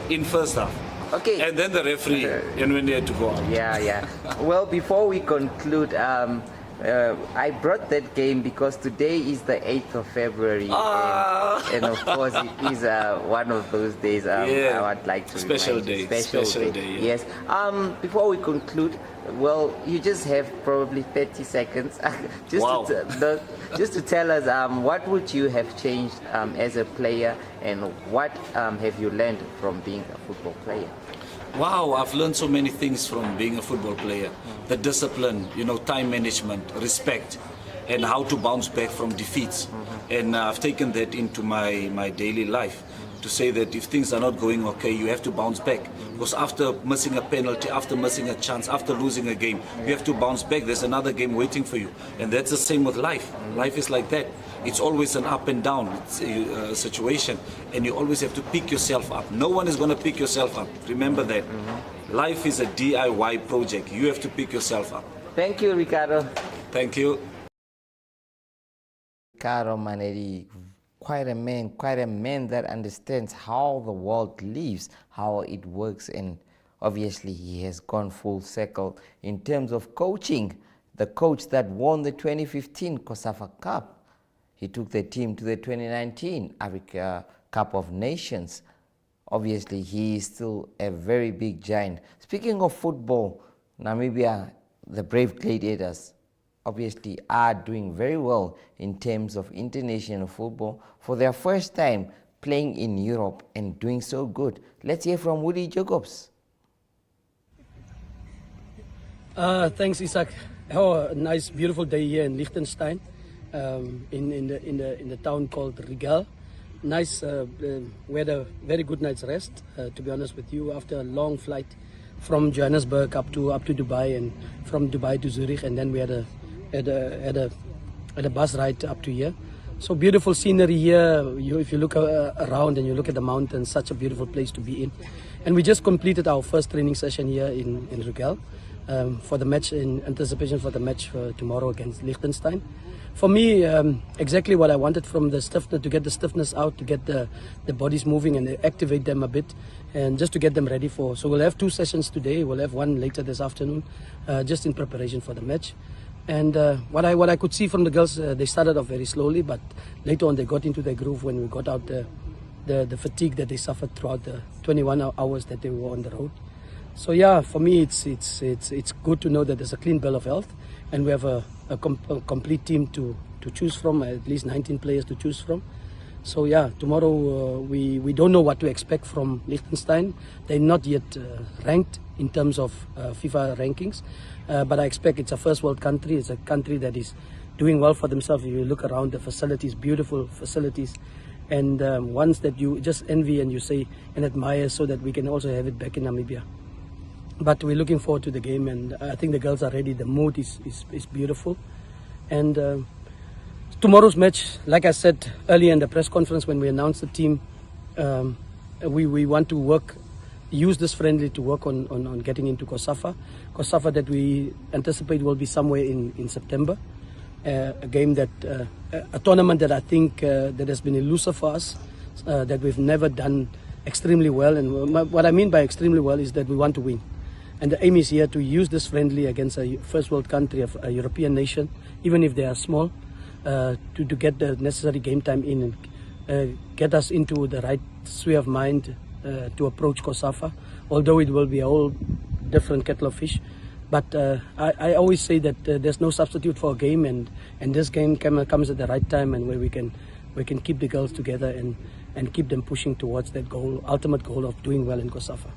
in first half. Okay. And then the referee, and we need to go out. Yeah. Well, before we conclude, I brought that game because today is the 8th of February, and of course it is one of those days I would like to special remind you. day. Special day. Yes. Before we conclude, well, you just have probably 30 seconds just to tell us what would you have changed as a player, and what have you learned from being a football player? Wow, I've learned so many things from being a football player. The discipline, time management, respect, and how to bounce back from defeats. And I've taken that into my daily life, to say that if things are not going okay, you have to bounce back. Because after missing a penalty, after missing a chance, after losing a game, you have to bounce back. There's another game waiting for you. And that's the same with life. Life is like that. It's always an up and down situation, and you always have to pick yourself up. No one is going to pick yourself up. Remember that. Life is a DIY project. You have to pick yourself up. Thank you, Ricardo. Thank you. Ricardo Maneri, quite a man that understands how the world lives, how it works, and obviously he has gone full circle in terms of coaching. The coach that won the 2015 COSAFA Cup. He took the team to the 2019 Africa Cup of Nations. Obviously, he is still a very big giant. Speaking of football, Namibia, the Brave Gladiators, obviously are doing very well in terms of international football for their first time playing in Europe and doing so good. Let's hear from Woody Jacobs. Thanks, Isaac. Oh, a nice, beautiful day here in Liechtenstein. In the town called Rigel. Nice, we had a very good night's rest. To be honest with you, after a long flight from Johannesburg up to Dubai, and from Dubai to Zurich, and then we had a bus ride up to here. So beautiful scenery here. If you look around and you look at the mountains, such a beautiful place to be in. And we just completed our first training session here in Rigel for the match, in anticipation for the match tomorrow against Liechtenstein. For me, exactly what I wanted from the stiffness, to get the stiffness out, to get the bodies moving and activate them a bit, and just to get them ready for. So we'll have 2 sessions today. We'll have one later this afternoon, just in preparation for the match. And what I could see from the girls, they started off very slowly, but later on they got into their groove when we got out the fatigue that they suffered throughout the 21 hours that they were on the road. So yeah, for me it's good to know that there's a clean bill of health, and we have a complete team to choose from, at least 19 players to choose from. So yeah, tomorrow we don't know what to expect from Liechtenstein. They're not yet ranked in terms of FIFA rankings, but I expect it's a first world country. It's a country that is doing well for themselves. If you look around the facilities, beautiful facilities, and ones that you just envy and you say and admire, so that we can also have it back in Namibia. But we're looking forward to the game, and I think the girls are ready. The mood is beautiful. And tomorrow's match, like I said earlier in the press conference when we announced the team, we want to use this friendly to work on getting into COSAFA. COSAFA that we anticipate will be somewhere in September. A game that, a tournament that I think that has been elusive for us, that we've never done extremely well. And what I mean by extremely well is that we want to win. And the aim is here to use this friendly against a first world country, a European nation, even if they are small, to get the necessary game time in and get us into the right sphere of mind to approach COSAFA, although it will be a whole different kettle of fish. But I always say that there's no substitute for a game, and this game comes at the right time, and where we can keep the girls together and keep them pushing towards that goal, ultimate goal of doing well in COSAFA.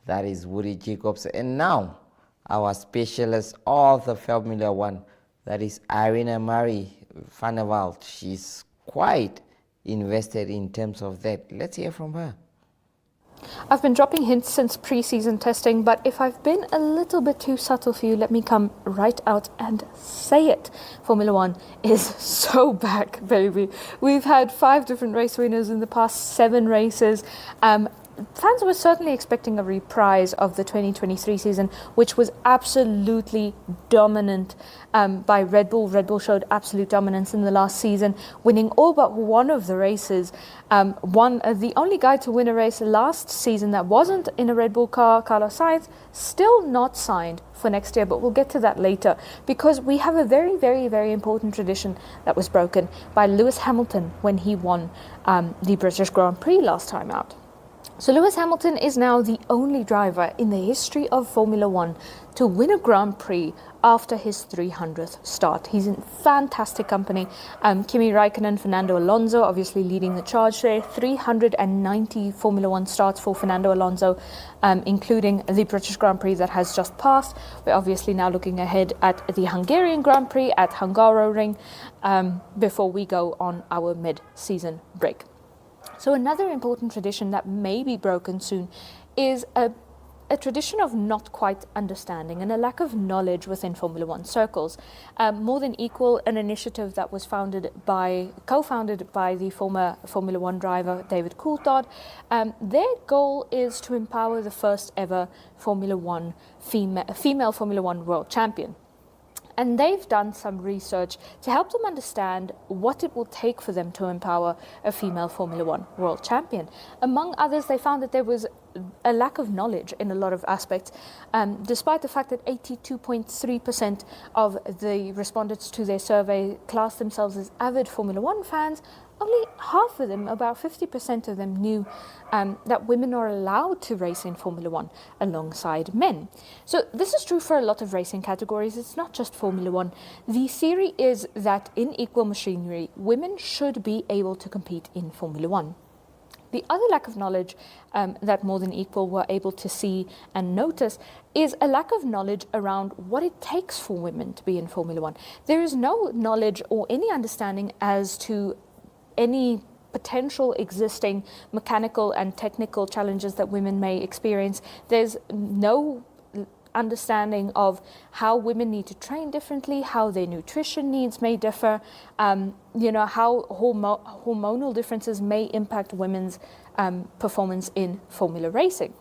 That is Woody Jacobs. And now our specialist of the Formula One, that is Irina Marie van der Walt. She's quite invested in terms of that. Let's hear from her. I've been dropping hints since pre-season testing, but if I've been a little bit too subtle for you, let me come right out and say it. Formula One is so back, baby. We've had 5 different race winners in the past 7 races. Fans were certainly expecting a reprise of the 2023 season, which was absolutely dominant by Red Bull. Red Bull showed absolute dominance in the last season, winning all but one of the races. The only guy to win a race last season that wasn't in a Red Bull car, Carlos Sainz, still not signed for next year, but we'll get to that later, because we have a very, very, very important tradition that was broken by Lewis Hamilton when he won the British Grand Prix last time out. So Lewis Hamilton is now the only driver in the history of Formula One to win a Grand Prix after his 300th start. He's in fantastic company. Kimi Raikkonen, Fernando Alonso obviously leading the charge there. 390 Formula One starts for Fernando Alonso, including the British Grand Prix that has just passed. We're obviously now looking ahead at the Hungarian Grand Prix at Hungaroring before we go on our mid-season break. So another important tradition that may be broken soon is a tradition of not quite understanding and a lack of knowledge within Formula One circles. More Than Equal, an initiative that was co-founded by the former Formula One driver David Coulthard. Their goal is to empower the first ever Formula One female Formula One world champion. And they've done some research to help them understand what it will take for them to empower a female Formula One world champion. Among others, they found that there was a lack of knowledge in a lot of aspects, despite the fact that 82.3% of the respondents to their survey classed themselves as avid Formula One fans. Only half of them, about 50% of them, knew that women are allowed to race in Formula One alongside men. So this is true for a lot of racing categories. It's not just Formula One. The theory is that in equal machinery, women should be able to compete in Formula One. The other lack of knowledge that More Than Equal were able to see and notice is a lack of knowledge around what it takes for women to be in Formula One. There is no knowledge or any understanding as to any potential existing mechanical and technical challenges that women may experience. There's no understanding of how women need to train differently, how their nutrition needs may differ, how hormonal differences may impact women's performance in formula racing.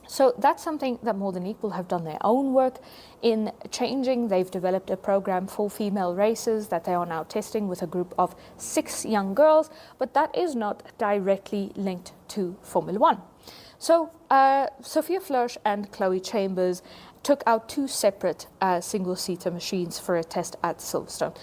So that's something that More Than Equal have done their own work in changing. They've developed a program for female racers that they are now testing with a group of 6 young girls, but that is not directly linked to Formula One. So Sophia Flörsch and Chloe Chambers took out 2 separate single-seater machines for a test at Silverstone.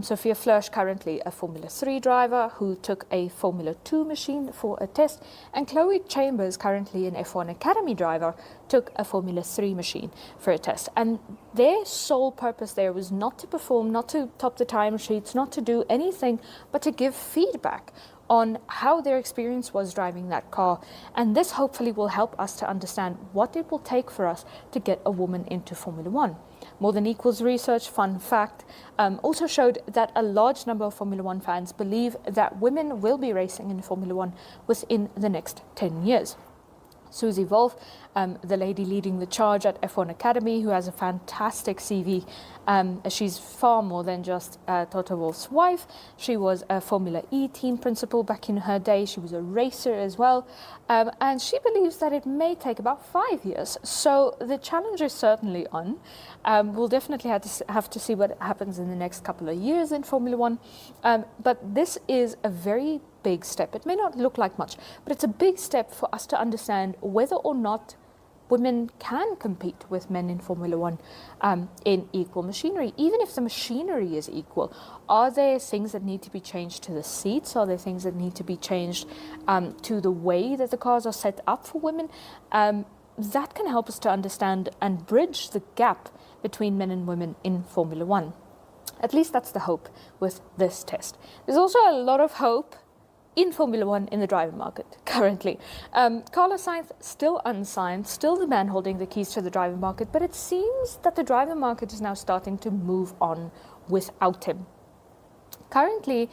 Sophia Flörsch, currently a Formula 3 driver who took a Formula 2 machine for a test, and Chloe Chambers, currently an F1 Academy driver, took a Formula 3 machine for a test. And their sole purpose there was not to perform, not to top the time sheets, not to do anything, but to give feedback on how their experience was driving that car. And this hopefully will help us to understand what it will take for us to get a woman into Formula One. More Than Equal's research, fun fact, also showed that a large number of Formula One fans believe that women will be racing in Formula One within the next 10 years. Susie Wolf, the lady leading the charge at F1 Academy, who has a fantastic CV. She's far more than just Toto Wolff's wife. She was a Formula E team principal back in her day. She was a racer as well. And she believes that it may take about 5 years. So the challenge is certainly on. We'll definitely have to see what happens in the next couple of years in Formula One. But this is a very big step. It may not look like much, but it's a big step for us to understand whether or not women can compete with men in Formula One in equal machinery. Even if the machinery is equal, are there things that need to be changed to the seats? Are there things that need to be changed to the way that the cars are set up for women? That can help us to understand and bridge the gap between men and women in Formula One. At least that's the hope with this test. There's also a lot of hope in Formula One in the driver market currently. Carlos Sainz still unsigned, still the man holding the keys to the driver market, but it seems that the driver market is now starting to move on without him. Currently,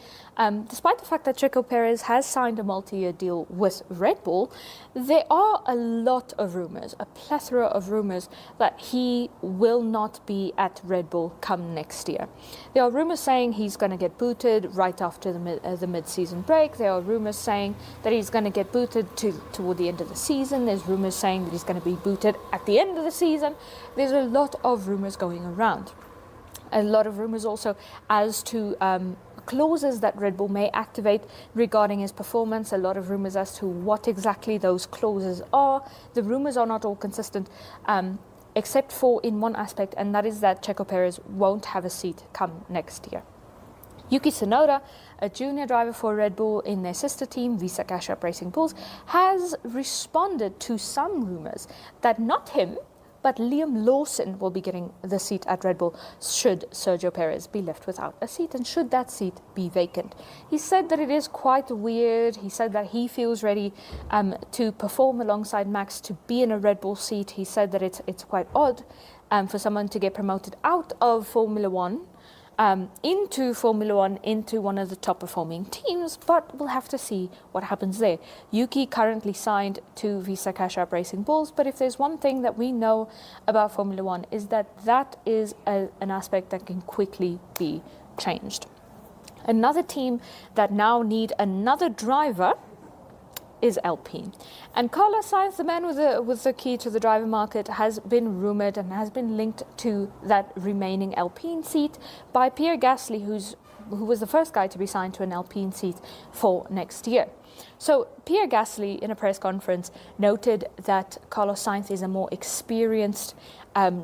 despite the fact that Checo Perez has signed a multi-year deal with Red Bull, there are a lot of rumors, a plethora of rumors that he will not be at Red Bull come next year. There are rumors saying he's going to get booted right after the mid-season break. There are rumors saying that he's going to get booted toward the end of the season. There's rumors saying that he's going to be booted at the end of the season. There's a lot of rumors going around. A lot of rumors also as to clauses that Red Bull may activate regarding his performance. A lot of rumors as to what exactly those clauses are. The rumors are not all consistent, except for in one aspect, and that is that Checo Perez won't have a seat come next year. Yuki Tsunoda, a junior driver for Red Bull in their sister team, Visa Cash App Racing Bulls, has responded to some rumors that not him, but Liam Lawson will be getting the seat at Red Bull should Sergio Perez be left without a seat and should that seat be vacant. He said that it is quite weird. He said that he feels ready to perform alongside Max to be in a Red Bull seat. He said that it's quite odd for someone to get promoted out of Formula One into Formula One, into one of the top performing teams, but we'll have to see what happens there. Yuki currently signed to Visa Cash App Racing Bulls, but if there's one thing that we know about Formula One is that is an aspect that can quickly be changed. Another team that now need another driver is Alpine. And Carlos Sainz, the man with the key to the driver market, has been rumoured and has been linked to that remaining Alpine seat by Pierre Gasly, who was the first guy to be signed to an Alpine seat for next year. So Pierre Gasly, in a press conference, noted that Carlos Sainz is a more experienced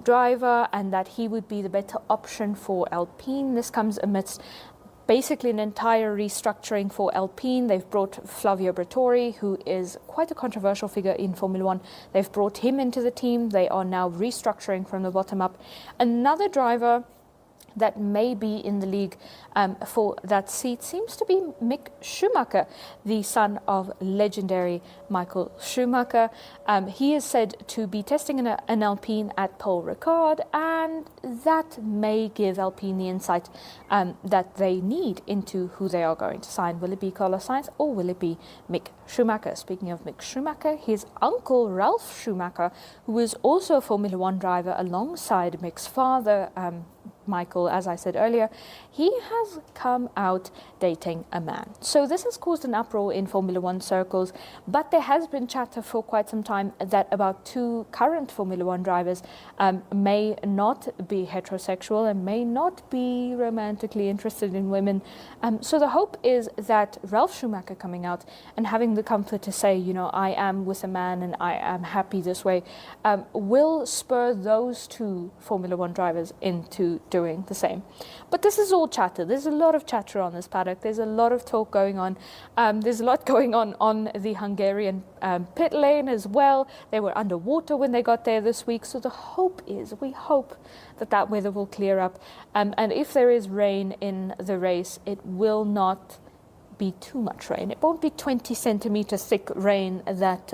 driver and that he would be the better option for Alpine. This comes amidst basically an entire restructuring for Alpine. They've brought Flavio Briatore, who is quite a controversial figure in Formula One. They've brought him into the team. They are now restructuring from the bottom up. Another driver that may be in the league for that seat seems to be Mick Schumacher, the son of legendary Michael Schumacher. He is said to be testing an Alpine at Paul Ricard, and that may give Alpine the insight that they need into who they are going to sign. Will it be Carlos Sainz or will it be Mick Schumacher? Speaking of Mick Schumacher, his uncle Ralf Schumacher, who is also a Formula One driver alongside Mick's father, Michael, as I said earlier, he has come out dating a man. So this has caused an uproar in Formula One circles, but there has been chatter for quite some time that about two current Formula One drivers may not be heterosexual and may not be romantically interested in women. So the hope is that Ralf Schumacher coming out and having the comfort to say, you know, I am with a man and I am happy this way, will spur those two Formula One drivers into doing the same. But this is all chatter. There's a lot of chatter on this paddock. There's a lot of talk going on. There's a lot going on the Hungarian pit lane as well. They were underwater when they got there this week. So the hope is, we hope that weather will clear up. And if there is rain in the race, it will not be too much rain. It won't be 20 centimeters thick rain that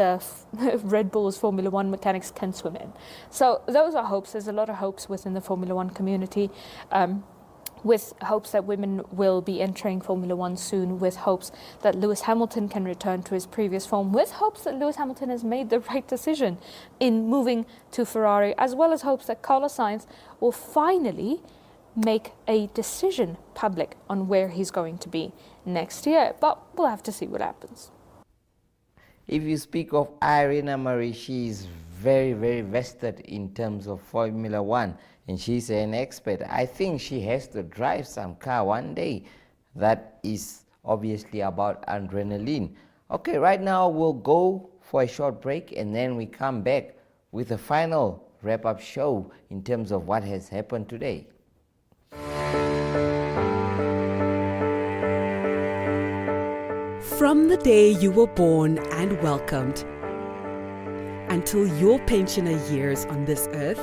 Red Bull's Formula One mechanics can swim in. So those are hopes. There's a lot of hopes within the Formula One community, with hopes that women will be entering Formula One soon, with hopes that Lewis Hamilton can return to his previous form, with hopes that Lewis Hamilton has made the right decision in moving to Ferrari, as well as hopes that Carlos Sainz will finally make a decision public on where he's going to be next year. But we'll have to see what happens. If you speak of Irina Marie, she's very, very vested in terms of Formula One, and she's an expert. I think she has to drive some car one day. That is obviously about adrenaline. Okay, right now we'll go for a short break, and then we come back with a final wrap-up show in terms of what has happened today. From the day you were born and welcomed until your pensioner years on this earth,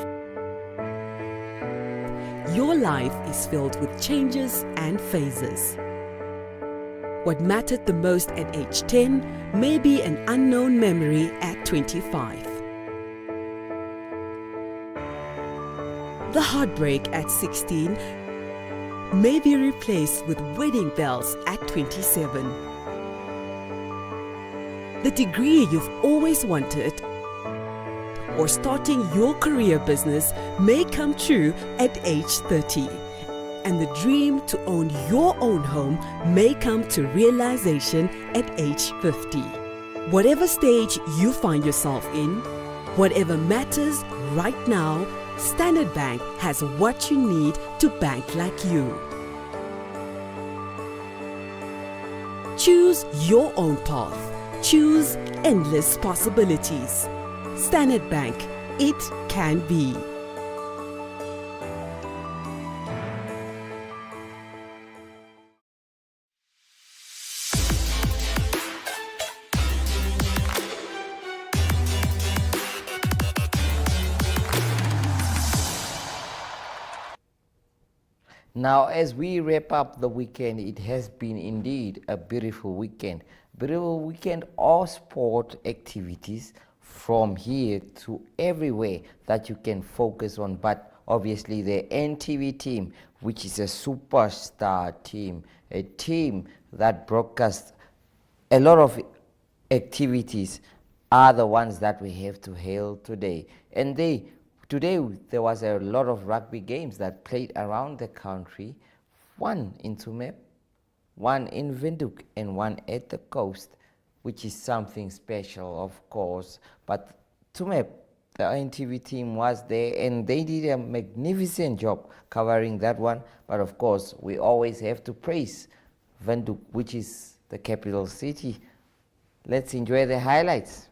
your life is filled with changes and phases. What mattered the most at age 10 may be an unknown memory at 25. The heartbreak at 16 may be replaced with wedding bells at 27. The degree you've always wanted or starting your career business may come true at age 30. And the dream to own your own home may come to realization at age 50. Whatever stage you find yourself in, whatever matters right now, Standard Bank has what you need to bank like you. Choose your own path. Choose endless possibilities. Standard Bank, it can be. Now, as we wrap up the weekend, it has been indeed a beautiful weekend. Beautiful weekend, all sport activities from here to everywhere that you can focus on. But obviously the NTV team, which is a superstar team, a team that broadcasts a lot of activities, are the ones that we have to hail today. And today there was a lot of rugby games that played around the country, one in Tsumeb, one in Windhoek, and one at the coast, which is something special, of course. But Tsumeb, the NTV team was there, and they did a magnificent job covering that one. But of course, we always have to praise Windhoek, which is the capital city. Let's enjoy the highlights.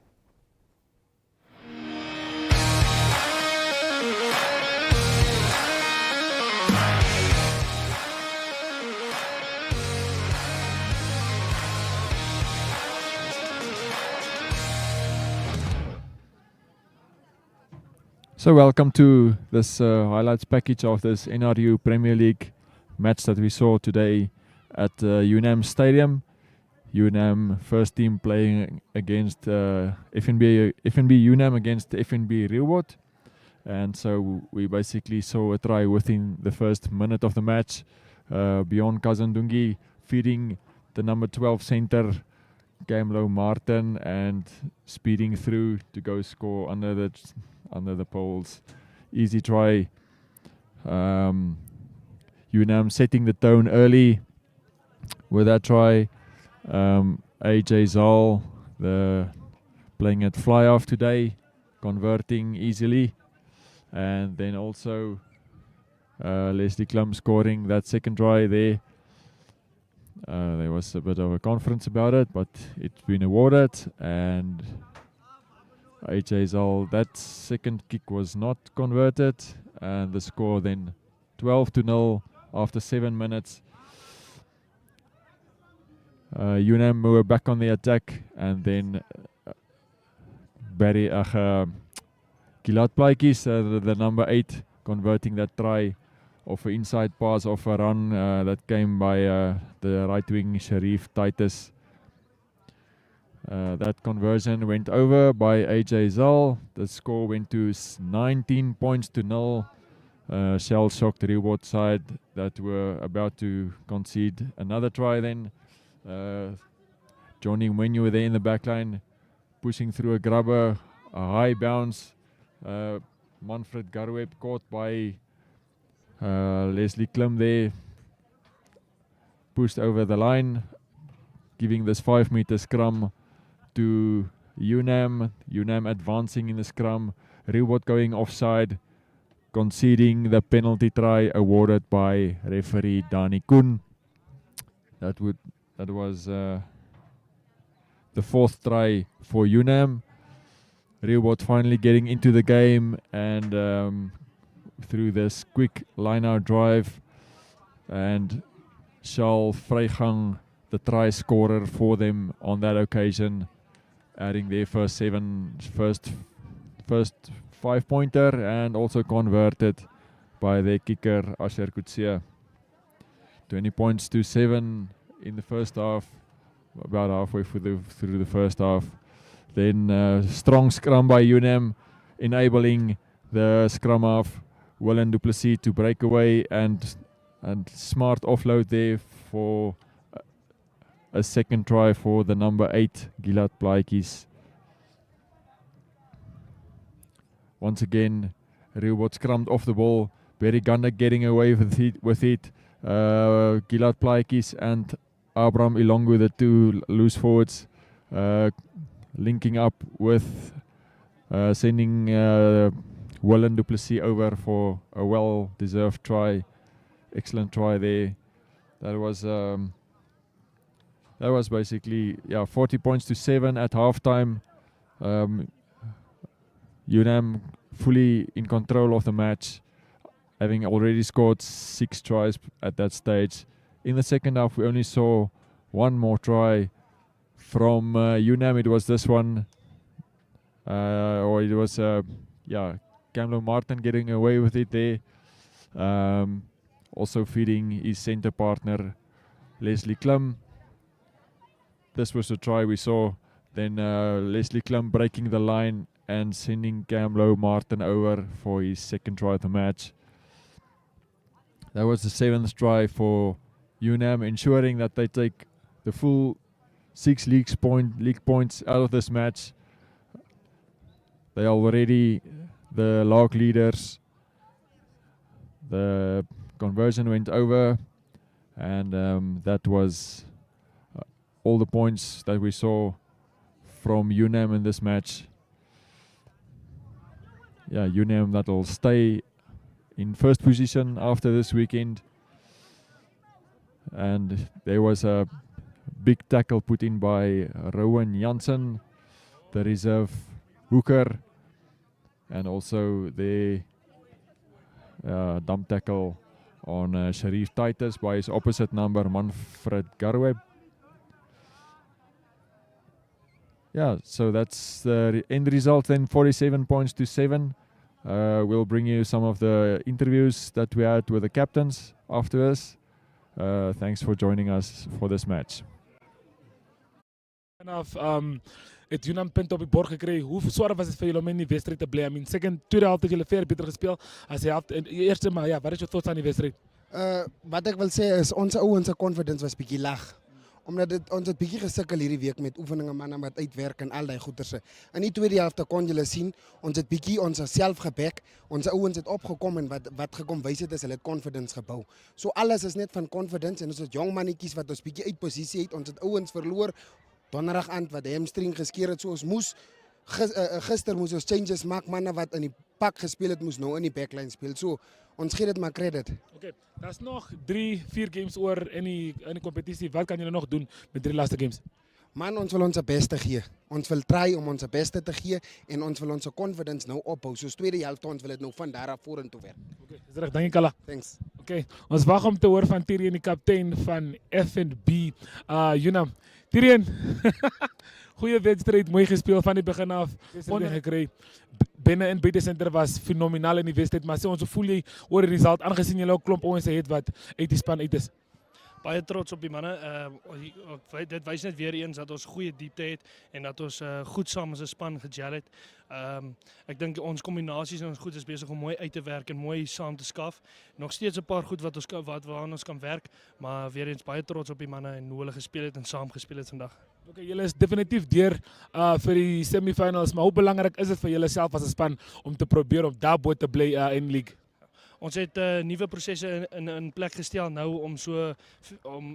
So welcome to this highlights package of this NRU Premier League match that we saw today at UNAM Stadium. UNAM first team playing against FNB UNAM against FNB Reelwood. And so we basically saw a try within the first minute of the match. Bjorn Kazandungi feeding the number 12 centre Gamlo Martin and speeding through to go score under the poles. Easy try. UNAM setting the tone early with that try. AJ Zal playing at fly off today, converting easily. And then also Leslie Klum scoring that second try there. There was a bit of a conference about it, but it's been awarded. And AJ Zal, that second kick was not converted, and the score then 12-0 after 7 minutes. UNAM were back on the attack, and then Kilat Plaatjies, the number 8, converting that try of an inside pass of a run that came by the right wing Sharif Titus. That conversion went over by AJ Zal. The score went to 19 points to 0. Shell-shocked Reward side that were about to concede another try then. Johnny Mwenyu there in the backline, pushing through a grubber, a high bounce. Manfred Garweb caught by Leslie Klum there, pushed over the line, giving this 5-meter scrum to UNAM. UNAM advancing in the scrum. Reward going offside, conceding the penalty try awarded by referee Dani Koen. That was the 4th try for UNAM. Reward finally getting into the game, and through this quick line-out drive, and Charles Vrygang, the try scorer for them on that occasion, adding their first 5-pointer, and also converted by their kicker Asher Kutsia. 20 points to 7 in the first half. about halfway through the first half. Then strong scrum by UNAM, enabling the scrum half Willem du Plessis to break away and smart offload there for a second try for the number 8 Gilad Plaatjes. Once again, Rehoboth scrummed off the ball. Barry Gunner getting away with it. Gilad Plaatjes and Abraham Ilongo, the two loose forwards, linking up with sending Willem du Plessis over for a well-deserved try. Excellent try there. That was basically 40 points to 7 at halftime. UNAM fully in control of the match, having already scored 6 tries at that stage. In the second half, we only saw one more try from UNAM. It was this one, or it was Camlo Martin getting away with it there. Also feeding his center partner Leslie Klum. This was the try we saw. Then Leslie Klum breaking the line and sending Camlo Martin over for his second try of the match. That was the 7th try for UNAM, ensuring that they take the full 6 league points out of this match. They are already the log leaders. The conversion went over, and that was all the points that we saw from UNAM in this match. Yeah, UNAM that will stay in first position after this weekend. And there was a big tackle put in by Rowan Janssen, the reserve hooker, and also the dump tackle on Sharif Titus by his opposite number, Manfred Garweb. Yeah, so that's the end result then, 47 points to 7. We'll bring you some of the interviews that we had with the captains after this. Thanks for joining us for this match. Het UNAM punt op die bord gekregen. Hoe zwaar was het voor jullie om in die wedstrijd te blijven? In de tweede helft hebben jullie veel beter gespeeld als de helft. In de eerste, maar ja, wat is je thoughts aan die wedstrijd? Wat ik wil zeggen is, onze confidence was een beetje laag. Omdat ons het beetje gesukkel hierdie week met oefeningen, mannen wat uitwerken en al die goederse. In die tweede helft kon jullie zien, ons het beetje onszelf gebek, onze ouwens het opgekomen en wat gekom wijs het is, hulle het confidence gebouw. So alles is net van confidence en ons het jong mannetjies wat ons beetje uit positie het, ons het ouwens verloor, donderdag aan wat de hamstring geskeer het soos moes. Gister moes ons changes maak, mannen wat in die pak gespeel het, moes nou in die backline speel. So, ons geef het maar credit. Oké, dat is nog 3-4 games oor in die competitie. Wat kan jullie nog doen met 3 laatste games? Man, ons wil onze beste gee. Ons wil try om onze beste te gee en ons wil onze confidence nou opbouw. Soos tweede helft, ons wil het nou van daar af vorentoe werk. Oké, is reg, dankie Kalla. Thanks. Oké, ons wacht om te horen van Tyrien, die kaptein van FNB UNAM. Tyrien, goeie wedstrijd, mooi gespeeld van die begin af. Wedstrijd gekregen. Binnen en buiten center was fenomenaal in die wedstrijd. Maar zo voel je oor die result, aangezien jullie ook klomp onse het wat uit die span uit is. Baie trots op die manne. Dit wys net weer eens dat ons goeie diepte het en dat ons goed saam as 'n span gegel het. Ek dink ons kombinasies en ons goed is besig om mooi uit te werk en mooi saam te skaf. Nog steeds 'n paar goed waaraan ons kan werk, maar weer eens baie trots op die manne en hoe hulle gespeel het en saam gespeel het vandag. Oké, jullie is definitief deur vir die semifinals, maar hoe belangrijk is het vir julle self as 'n span om te proberen om daar bo te bly in league? Ons het nuwe prosesse in plek gestel nou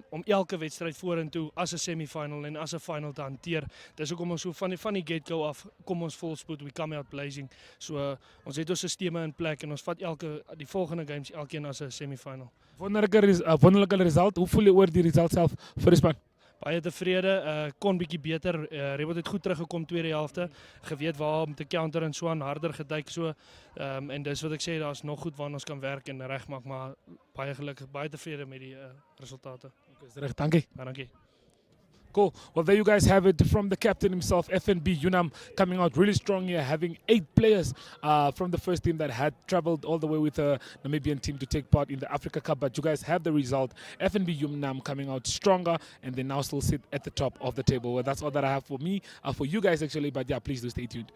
om elke wedstryd vorentoe as 'n semifinal en as 'n final te hanteer. Dis hoekom ons so van die get-go af kom ons volspoed, we come out blazing. So ons het ons sisteme in plek en ons vat die volgende games elkeen as 'n semifinal. Wonderlike result. Hoe voel je oor die result self vir die span? Baie tevrede, kon bietjie beter. Rehoboth het goed teruggekom tweede helfte, geweet waar om te counter en so aan harder geduik so. En dis wat ek sê, daar's nog goed waaraan ons kan werk en regmaak, maar baie gelukkig, baie tevrede met die resultate. Okay, reg, dankie. Ja, dankie. Cool. Well, there you guys have it from the captain himself, FNB Unam, coming out really strong here, having 8 players from the first team that had traveled all the way with the Namibian team to take part in the Africa Cup. But you guys have the result. FNB Unam coming out stronger, and they now still sit at the top of the table. Well, that's all that I have for me, for you guys actually. But yeah, please do stay tuned.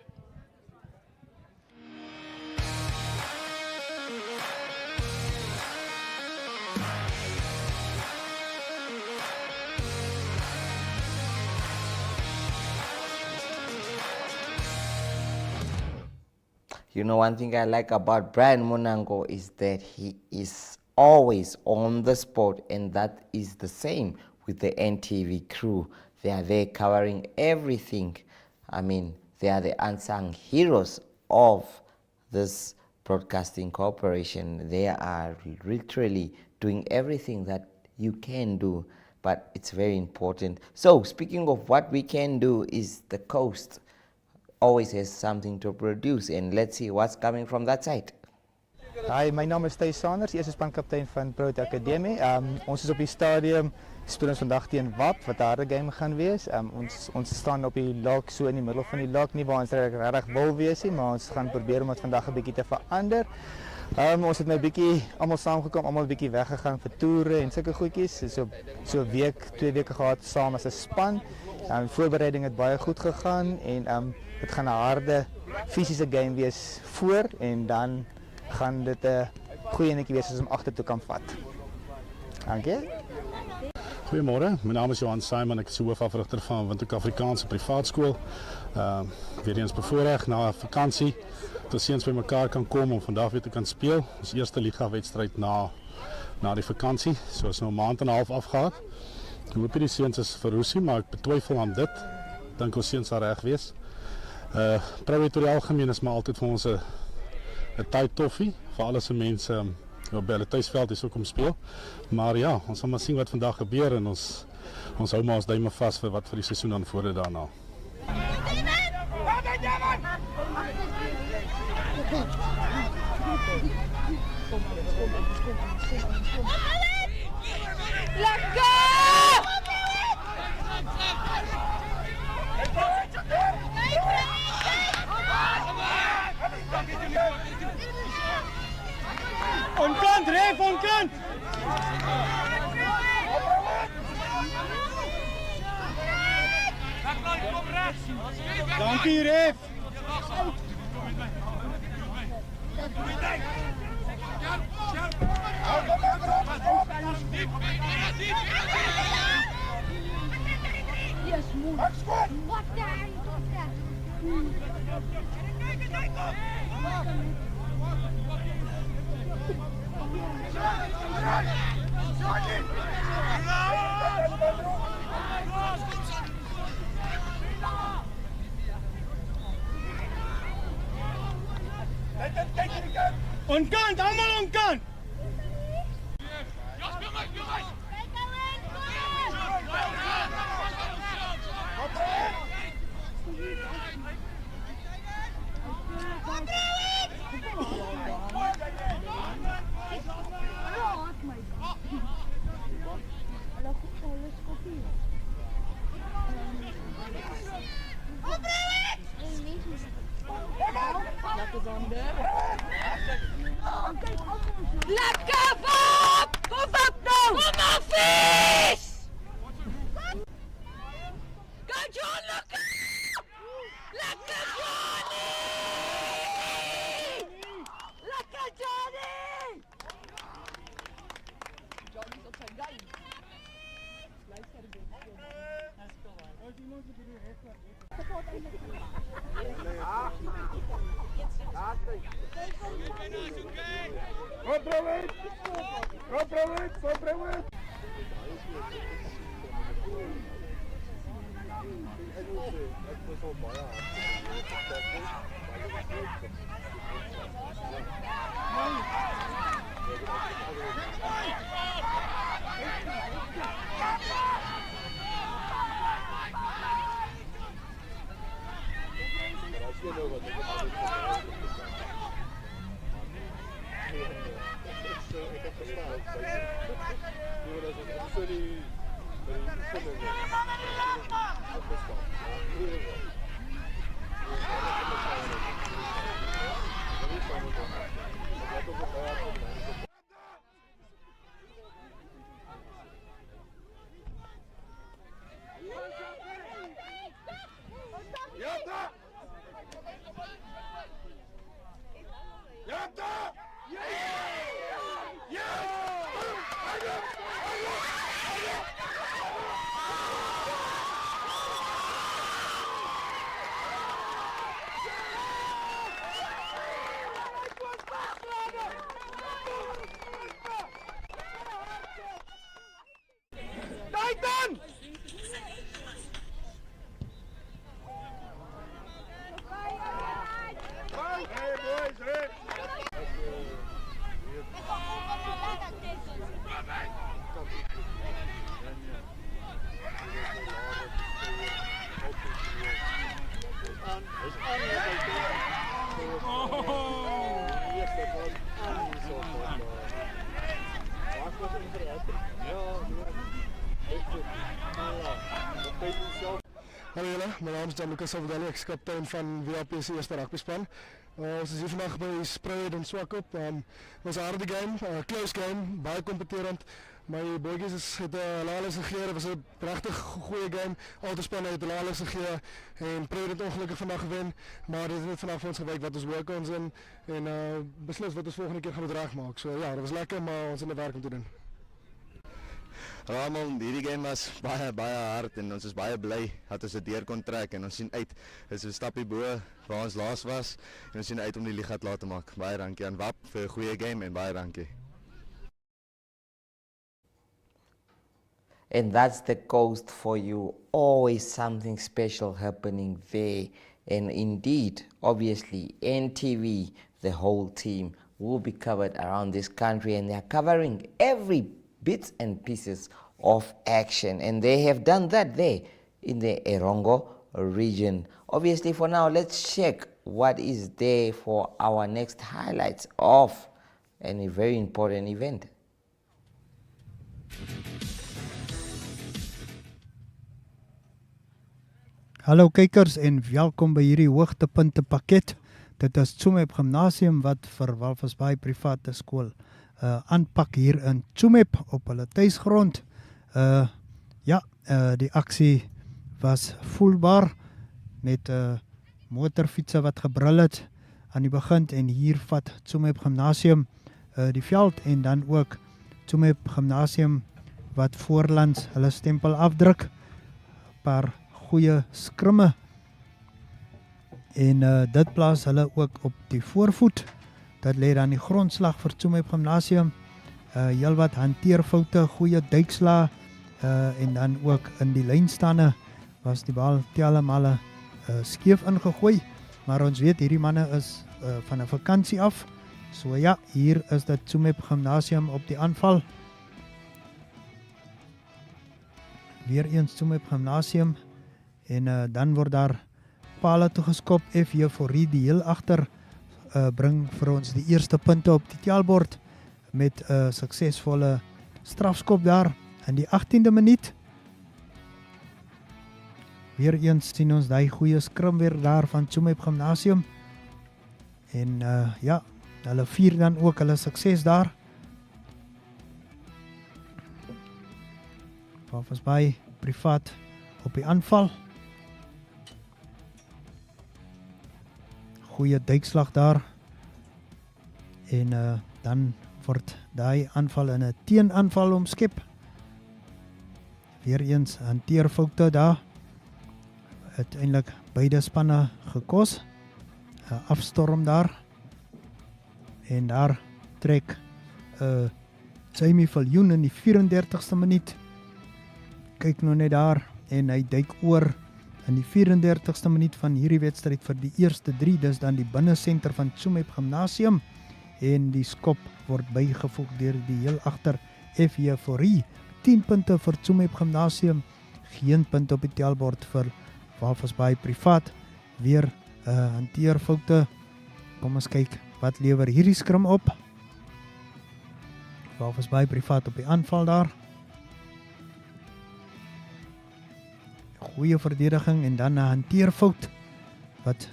You know, one thing I like about Brian Munango is that he is always on the spot, and that is the same with the NTV crew. They are there covering everything. I mean, they are the unsung heroes of this broadcasting corporation. They are literally doing everything that you can do, but it's very important. So, speaking of what we can do, is the coast always has something to produce, and let's see what's coming from that side. Hi, my naam is Thijs Sanders, eerste spankaptein van Prout Academie. Ons is op die stadium, speel ons vandag teen WAP, wat 'n harde game gaan wees. Ons staan op die log, so in die middel van die log, nie waar ons regtig wil wees nie, maar ons gaan probeer om dit vandag 'n bietjie te verander. Ons het nou 'n bietjie almal saamgekom, almal 'n bietjie weggegaan vir toere en sulke goedjies. So 'n week, 2 weke gehad saam as 'n span. Voorbereiding het baie goed gegaan en dit gaan 'n harde fisiese game wees voor, en dan gaan dit 'n goeie netjie wees as ons agter toe kan vat. Dankie. Goeiemôre, my naam is Johan Simon, ek is hoofafrigter van Windhoek Afrikaanse Privaat Skool. Weer eens bevoorreg na 'n vakansie dat seuns by mekaar kan kom om vandag weer te kan speel. Ons eerste liga wedstryd na die vakansie, so is nou 'n maand en 'n half afgehad. Ek hoop die seuns is verroesie, maar ek betwyfel aan dit. Dink ons seuns sal reg wees. Probeer tot die algemeen is maar altyd vir ons 'n tyd toffie, vir al se mense op hulle tuisveld is ook om speel. Maar ja, ons sal maar sien wat vandag gebeur, en ons hou maar ons duime vas vir wat vir die seisoen aan vore daarna. Onkant, Ref, onkant! Dankie, Ref! Yes, mooi. Wat daar? Onkant, allemaal onkant! Lekker, Bob! Kom op nou! Kom op, vis! Go, John, lekker! Lekker, Johnny! Lekker, Johnny! Johnny's op zijn game. Hallo julle, my naam is Gianluca Salvadelli, ek is kaptein van WAP se eerste rugbyspan. Ons is hier vandag by Spruit en Swakop. Ons 'n harde game, close game, baie kompeterend. My boetjies het hulle gegee, dit was 'n regtig goeie game. Albei spanne het hulle gegee en Spruit het ongelukkig vandag gewen, maar dit het net vandag vir ons gewys wat ons werk ons in en beslis wat ons volgende keer gaan regmaak. So ja, dit was lekker, maar ons het 'n werk om te doen. Ramon, hierdie game was baie hard en ons is baie bly dat ons dit deur kon trek en ons sien uit. Dit is 'n stapie bo waar ons laas was en ons sien uit om die liga te laat maak. Baie dankie aan WAP vir 'n goeie game en baie dankie. And that's the coast for you. Always something special happening there. And indeed, obviously, NTV, the whole team, will be covered around this country, and they're covering every bits and pieces of action, and they have done that there in the Erongo region. Obviously, for now, let's check what is there for our next highlights of a very important event. Hallo kykers en welkom by hierdie hoogtepunte pakket. Dit is Tsumeb Gimnasium wat vir Walvis Bay private skool aanpak hier in Tsumeb op hulle tuisgrond. Die aksie was voelbaar met motorfietsse wat gebrul het aan die begin en hier vat Tsumeb Gimnasium die veld en dan ook Tsumeb Gimnasium wat voorlands hulle stempel afdruk. Paar goeie skrimme en dit plaas hulle ook op die voorvoet. Dat lê dan die grondslag vir Tsumeb Gimnasium. Heel wat hanteerfoute, goeie duikslae en dan ook in die lynstande was die bal telemaal skeef ingegooi. Maar ons weet hierdie manne is van 'n vakansie af. So ja, hier is dit Tsumeb Gimnasium op die aanval. Weer eens Tsumeb Gimnasium en dan word daar pale toegeskop. F Euforie die heel agter bring vir ons die eerste punte op die tellbord met 'n suksesvolle strafskop daar in die 18de minuut. Weer eens sien ons daai goeie skrim weer daar van Tsumeb Gimnasium. En hulle vier dan ook hulle sukses daar. Walvis Bay privaat op die aanval. Goeie duikslag daar. En dan word daai aanval in 'n teenaanval omskep. Weer eens hanteerfoute daar. Uiteindelik beide spanne gekos. 'n Afstorm daar. En daar trek Jamie Viljoen in die 34ste minuut. Kyk nou net daar en hy duik oor in die 34ste minuut van hierdie wedstryd vir die eerste 3, dis dan die binnesenter van Tsumeb Gimnasium en die skop word bygevoeg deur die heel agter F Euforie. 10 punte vir Tsumeb Gimnasium, geen punt op die tellbord vir Walvis Bay privaat. Weer hanteerfoute. Kom ons kyk wat lewer hierdie skrim op. Walvis Bay privaat op die aanval daar. Goeie verdediging en dan 'n hanteerfout wat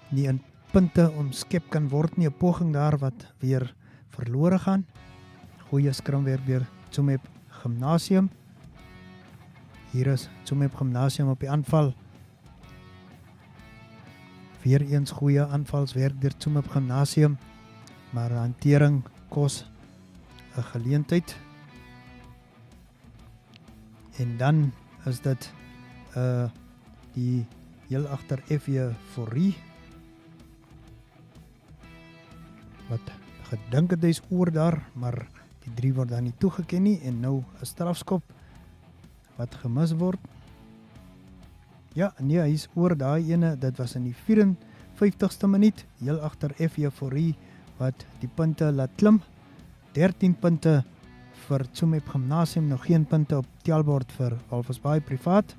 nie in punte omskep kan word nie. 'n Poging daar wat weer verlore gaan. Goeie skrim weer deur Tsumeb Gimnasium. Hier is Tsumeb Gimnasium op die aanval. Weer eens goeie aanvalswerk deur Tsumeb Gimnasium, maar hantering kos 'n geleentheid. En dan is dit die heel agter F Euforie wat gedink het hy's oor daar, maar die 3 word dan nie toegeken nie en nou 'n strafskop wat gemis word. Ja, nee, hy's oor daai ene, dit was in die 54ste minuut, heel agter F Euforie wat die punte laat klim. 13 punte vir Tsumeb Gimnasium, nog geen punte op tellbord vir Walvis Bay privaat.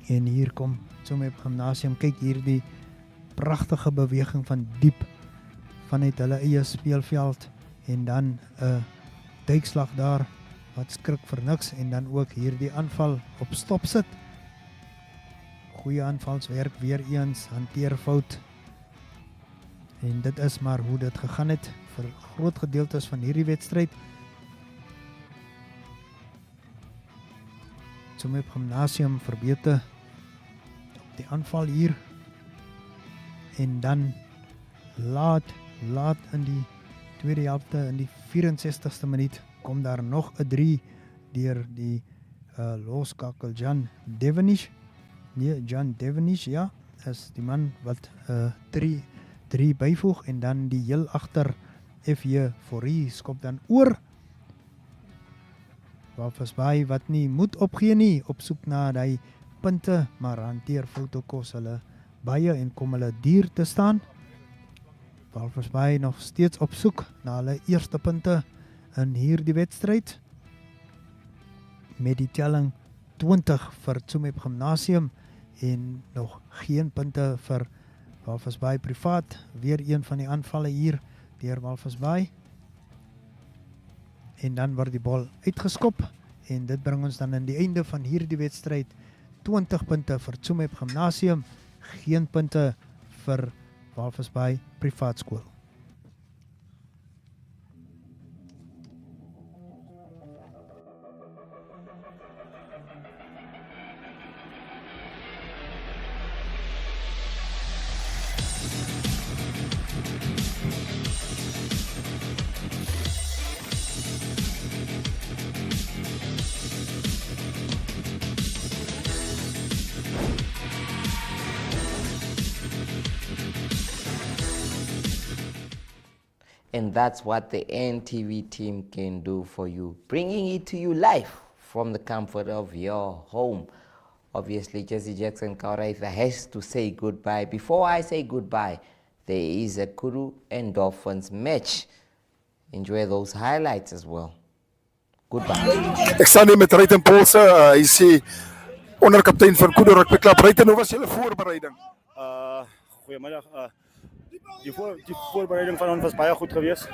En hier kom Tsumeb Gimnasium, kyk hier die pragtige beweging van diep vanuit hulle eie speelveld en dan 'n duikslag daar wat skrik vir niks en dan ook hierdie aanval op stop sit. Goeie aanvalswerk weer eens, hanteer fout. En dit is maar hoe dit gegaan het vir groot gedeeltes van hierdie wedstryd. Tsumeb Gimnasium verbeter op die aanval hier. En dan laat in die tweede helfte in die 64ste minuut kom daar nog 'n 3 deur die loskakel John Devenish. Nee, John Devenish, ja, is die man wat 3 byvoeg en dan die heel agter FJ Fourie skop dan oor. Walvis Bay wat nie moet opgee nie, op soek na die punte, maar hanteer foute kos hulle baie en kom hulle duur te staan. Walvis Bay nog steeds op soek na hulle eerste punte in hierdie wedstryd. Met die telling 20 vir Tsumeb Gimnasium en nog geen punte vir Walvis Bay Privaat. Weer een van die aanvalle hier deur Walvis Bay. En dan word die bal uitgeskop en dit bring ons dan in die einde van hierdie wedstryd. 20 punte vir Tsumeb Gimnasium, geen punte vir Walvis Bay Privaat Skool. And that's what the NTV team can do for you, bringing it to you live from the comfort of your home. Obviously, Jesse Jackson Kauraitha has to say goodbye. Before I say goodbye, there is a Kuru and Dolphins match. Enjoy those highlights as well. Goodbye. Ek staan hier met Ryten Polse, hy sê onderkaptein van Kudu Rugby Club. Ryten, hoe was julle voorbereiding? Goeiemiddag. Die voorbereiding van ons was baie goed geweest.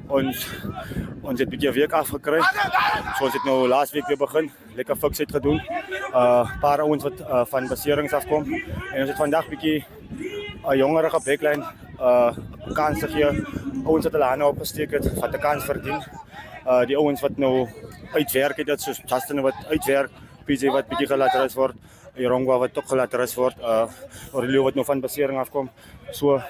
Ons het 'n bietjie week afgekry. So ons het nou laasweek weer begin, lekker fiks het gedoen. Paar ouens wat van beserings afkom en ons het vandag bietjie 'n jongerige backline kans gegee. Ouens wat hulle hande opgesteek het, wat 'n kans verdien. Die ouens wat nou uitwerk het, soos Justin wat uitwerk, PJ wat bietjie gelateris word. Irongwa wat ook gelateris word, Aurelio wat nou van besering afkom. So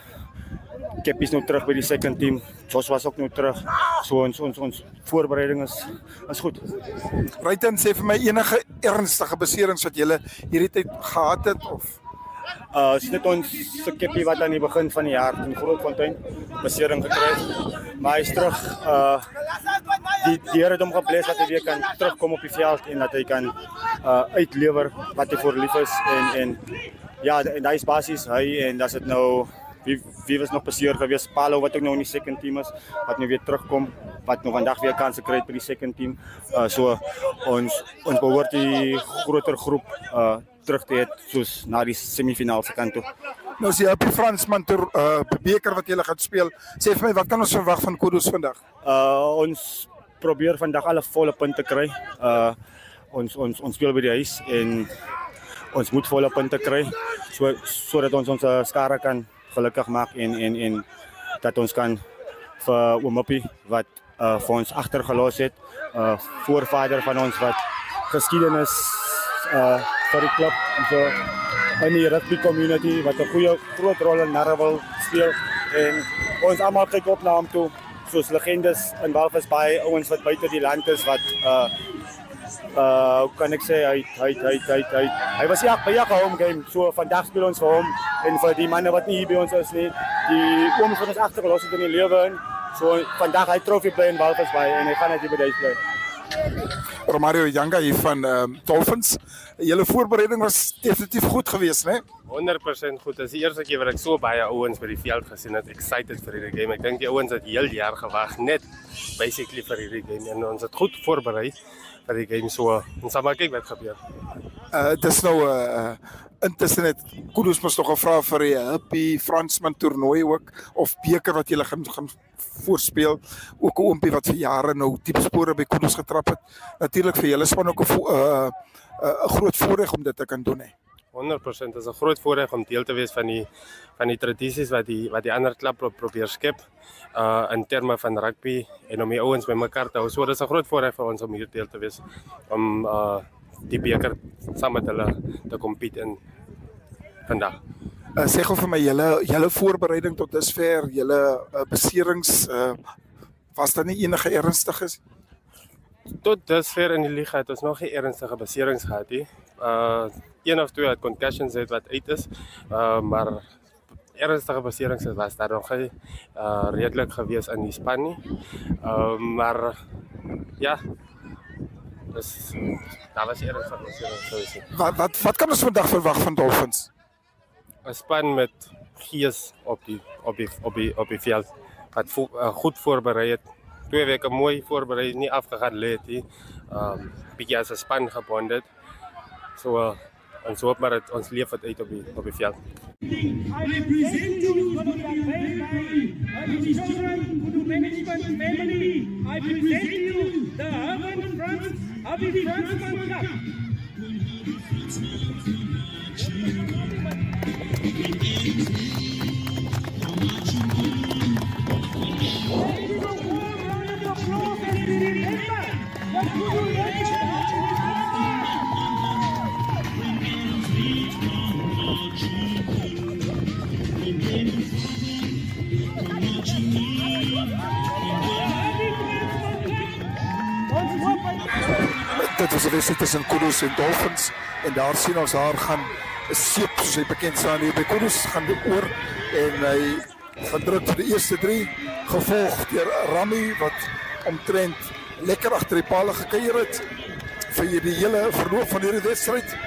Kep is nou terug by die second team. Josh was ook nou terug. So ons voorbereiding is goed. Ryten, sê vir my enige ernstige beserings wat julle hierdie tyd gehad het of is net ons se Keppie wat aan die begin van die jaar in Grootfontein besering gekry het. Maar hy is terug. Die Here het hom gebless dat hy weer kan terugkom op die veld en dat hy kan uitlewer wat hy voor lief is en ja, en hy is basies hy en dat dit nou wie was nog beseer geweest, Paulo wat ook nou in die second team is, wat nou weer terugkom, wat nou vandag weer kans gekry het by die second team. So ons behoort die groter groep terug te hê soos na die semifinale se kant toe. Nou as jy op die Fransman beker wat julle gaan speel, sê vir my wat kan ons verwag van Kudu's vandag? Ons probeer vandag alle volle punte kry. Ons speel by die huis en ons moet volle punte kry sodat ons skare kan gelukkig maak en dat ons kan vir Omopi wat vir ons agtergelos het, voorvader van ons wat geskiedenis vir die klub in die rugby community wat 'n groot rol in Narrowville speel en ons almal kyk op na hom toe soos legendes in Walvis Bay, ouens wat buite die land is wat hoe kan ek sê hy was by elke home game, so vandag speel ons vir hom en vir die manne wat nie hier by ons is nie, die ooms wat ons agtergelos het in die lewe in, so vandag hy trofee bly in Walvis Bay en hy gaan net hier by die huis bly. Romario Janga hier van Dolphins. Julle voorbereiding was definitief goed geweest, né? 100% goed. Dit is die eerste keer wat ek so baie ouens by die veld gesien het. Excited vir hierdie game. Ek dink die ouens het heel jaar gewag net basically vir hierdie game en ons het goed voorberei vir die game, so ons sal maar kyk wat gebeur. Dis nou intussen het Kudus mos nog gevra vir die Happy Fransman toernooi ook, of beker wat julle gaan voorspeel, ook 'n oompie wat vir jare nou diep spore by Kudus getrap het. Natuurlik vir julle span ook 'n groot voorreg om dit te kan doen hè. 100%, is 'n groot voorreg om deel te wees van die tradisies wat die ander klub probeer skep in terme van rugby en om die ouens bymekaar te hou. So dis 'n groot voorreg vir ons om hier deel te wees om die beker saam met hulle te compete in vandag. Sê gou vir my julle voorbereiding tot dusver, julle beserings, was daar nie enige ernstiges? Tot dusver in die liga het ons nog nie ernstige beserings gehad nie. Een of twee het concussions wat uit is, maar ernstige beserings was daar nog nie redelik gewees in die span nie. Maar ja, daar was ernstige beserings. Wat kan ons vandag verwag van Dolphins? 'n Span met gees op die veld wat goed voorberei het. 2 weke mooi voorberei, nie afgegaan lê het nie. Bietjie as 'n span gebonde. So ons hoop maar dat ons leef dit uit op die veld. I present you for the children, Kudu management family. I present you the Urban Front of the Fransman Cup. Dit was 'n wedstryd tussen Kudus en Dolphins en daar sien ons haar gaan 'n seep soos hy bekend staan hier by Kudus gaan oor en hy gedruk vir die eerste 3 gevolg deur Rami wat omtrent lekker agter die palle gekuier het vir die hele verloop van hierdie wedstryd.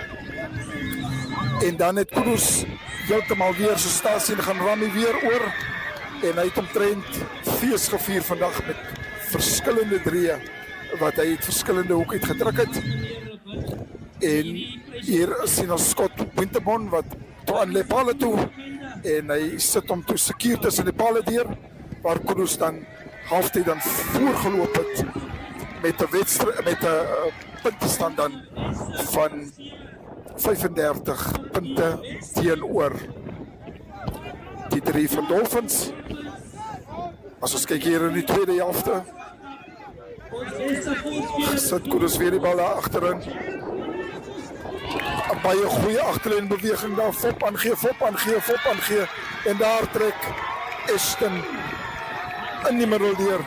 En dan het Kudus heeltemal weer so stasie gaan Rami weer oor en hy het omtrent fees gevier vandag met verskillende drieë wat hy het verskillende hoek uitgedruk het. En hier sien ons Scott Winterbon wat toe aan die palle toe en hy sit hom toe seker tussen die palle deur waar Kudus dan halftyd dan voorgeloop het met 'n wedstryd met 'n puntestand dan van 35 punte teenoor die 3 van Dolphins. As ons kyk hier in die tweede helfte, sit Kudus weer die bal daar agterin. 'n Baie goeie agterlyn beweging daar, fop aangee en daar trek Ashton in die middel deur.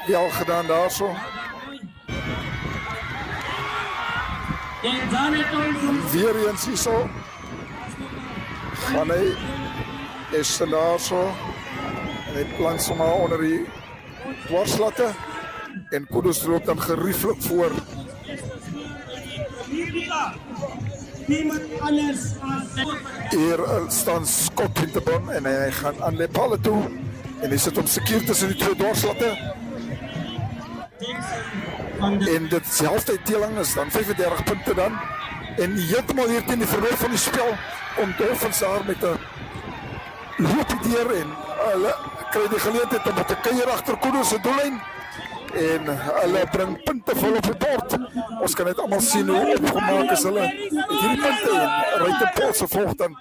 Wel gedaan daarso. Weer eens hierso. Gaan hy Ashton daarso en hy plant sommer onder die dwarslatte en Kudus loop dan gerieflik voor. Hier staan Scott Winterbon en hy gaan aan die palle toe en hy sit hom seker tussen die 2 dwarslatte. En dit helftuitdeling is dan 35 punte dan en heeltemal hier teen die verloop van die spel om Dolphins daar met 'n loopie deur en hulle kry die geleentheid om te kuier agter Kudus se doellyn en hulle bring punte vol op die bord. Ons kan net almal sien hoe opgemaak is hulle hierdie punte en Ruitenpool se volg dan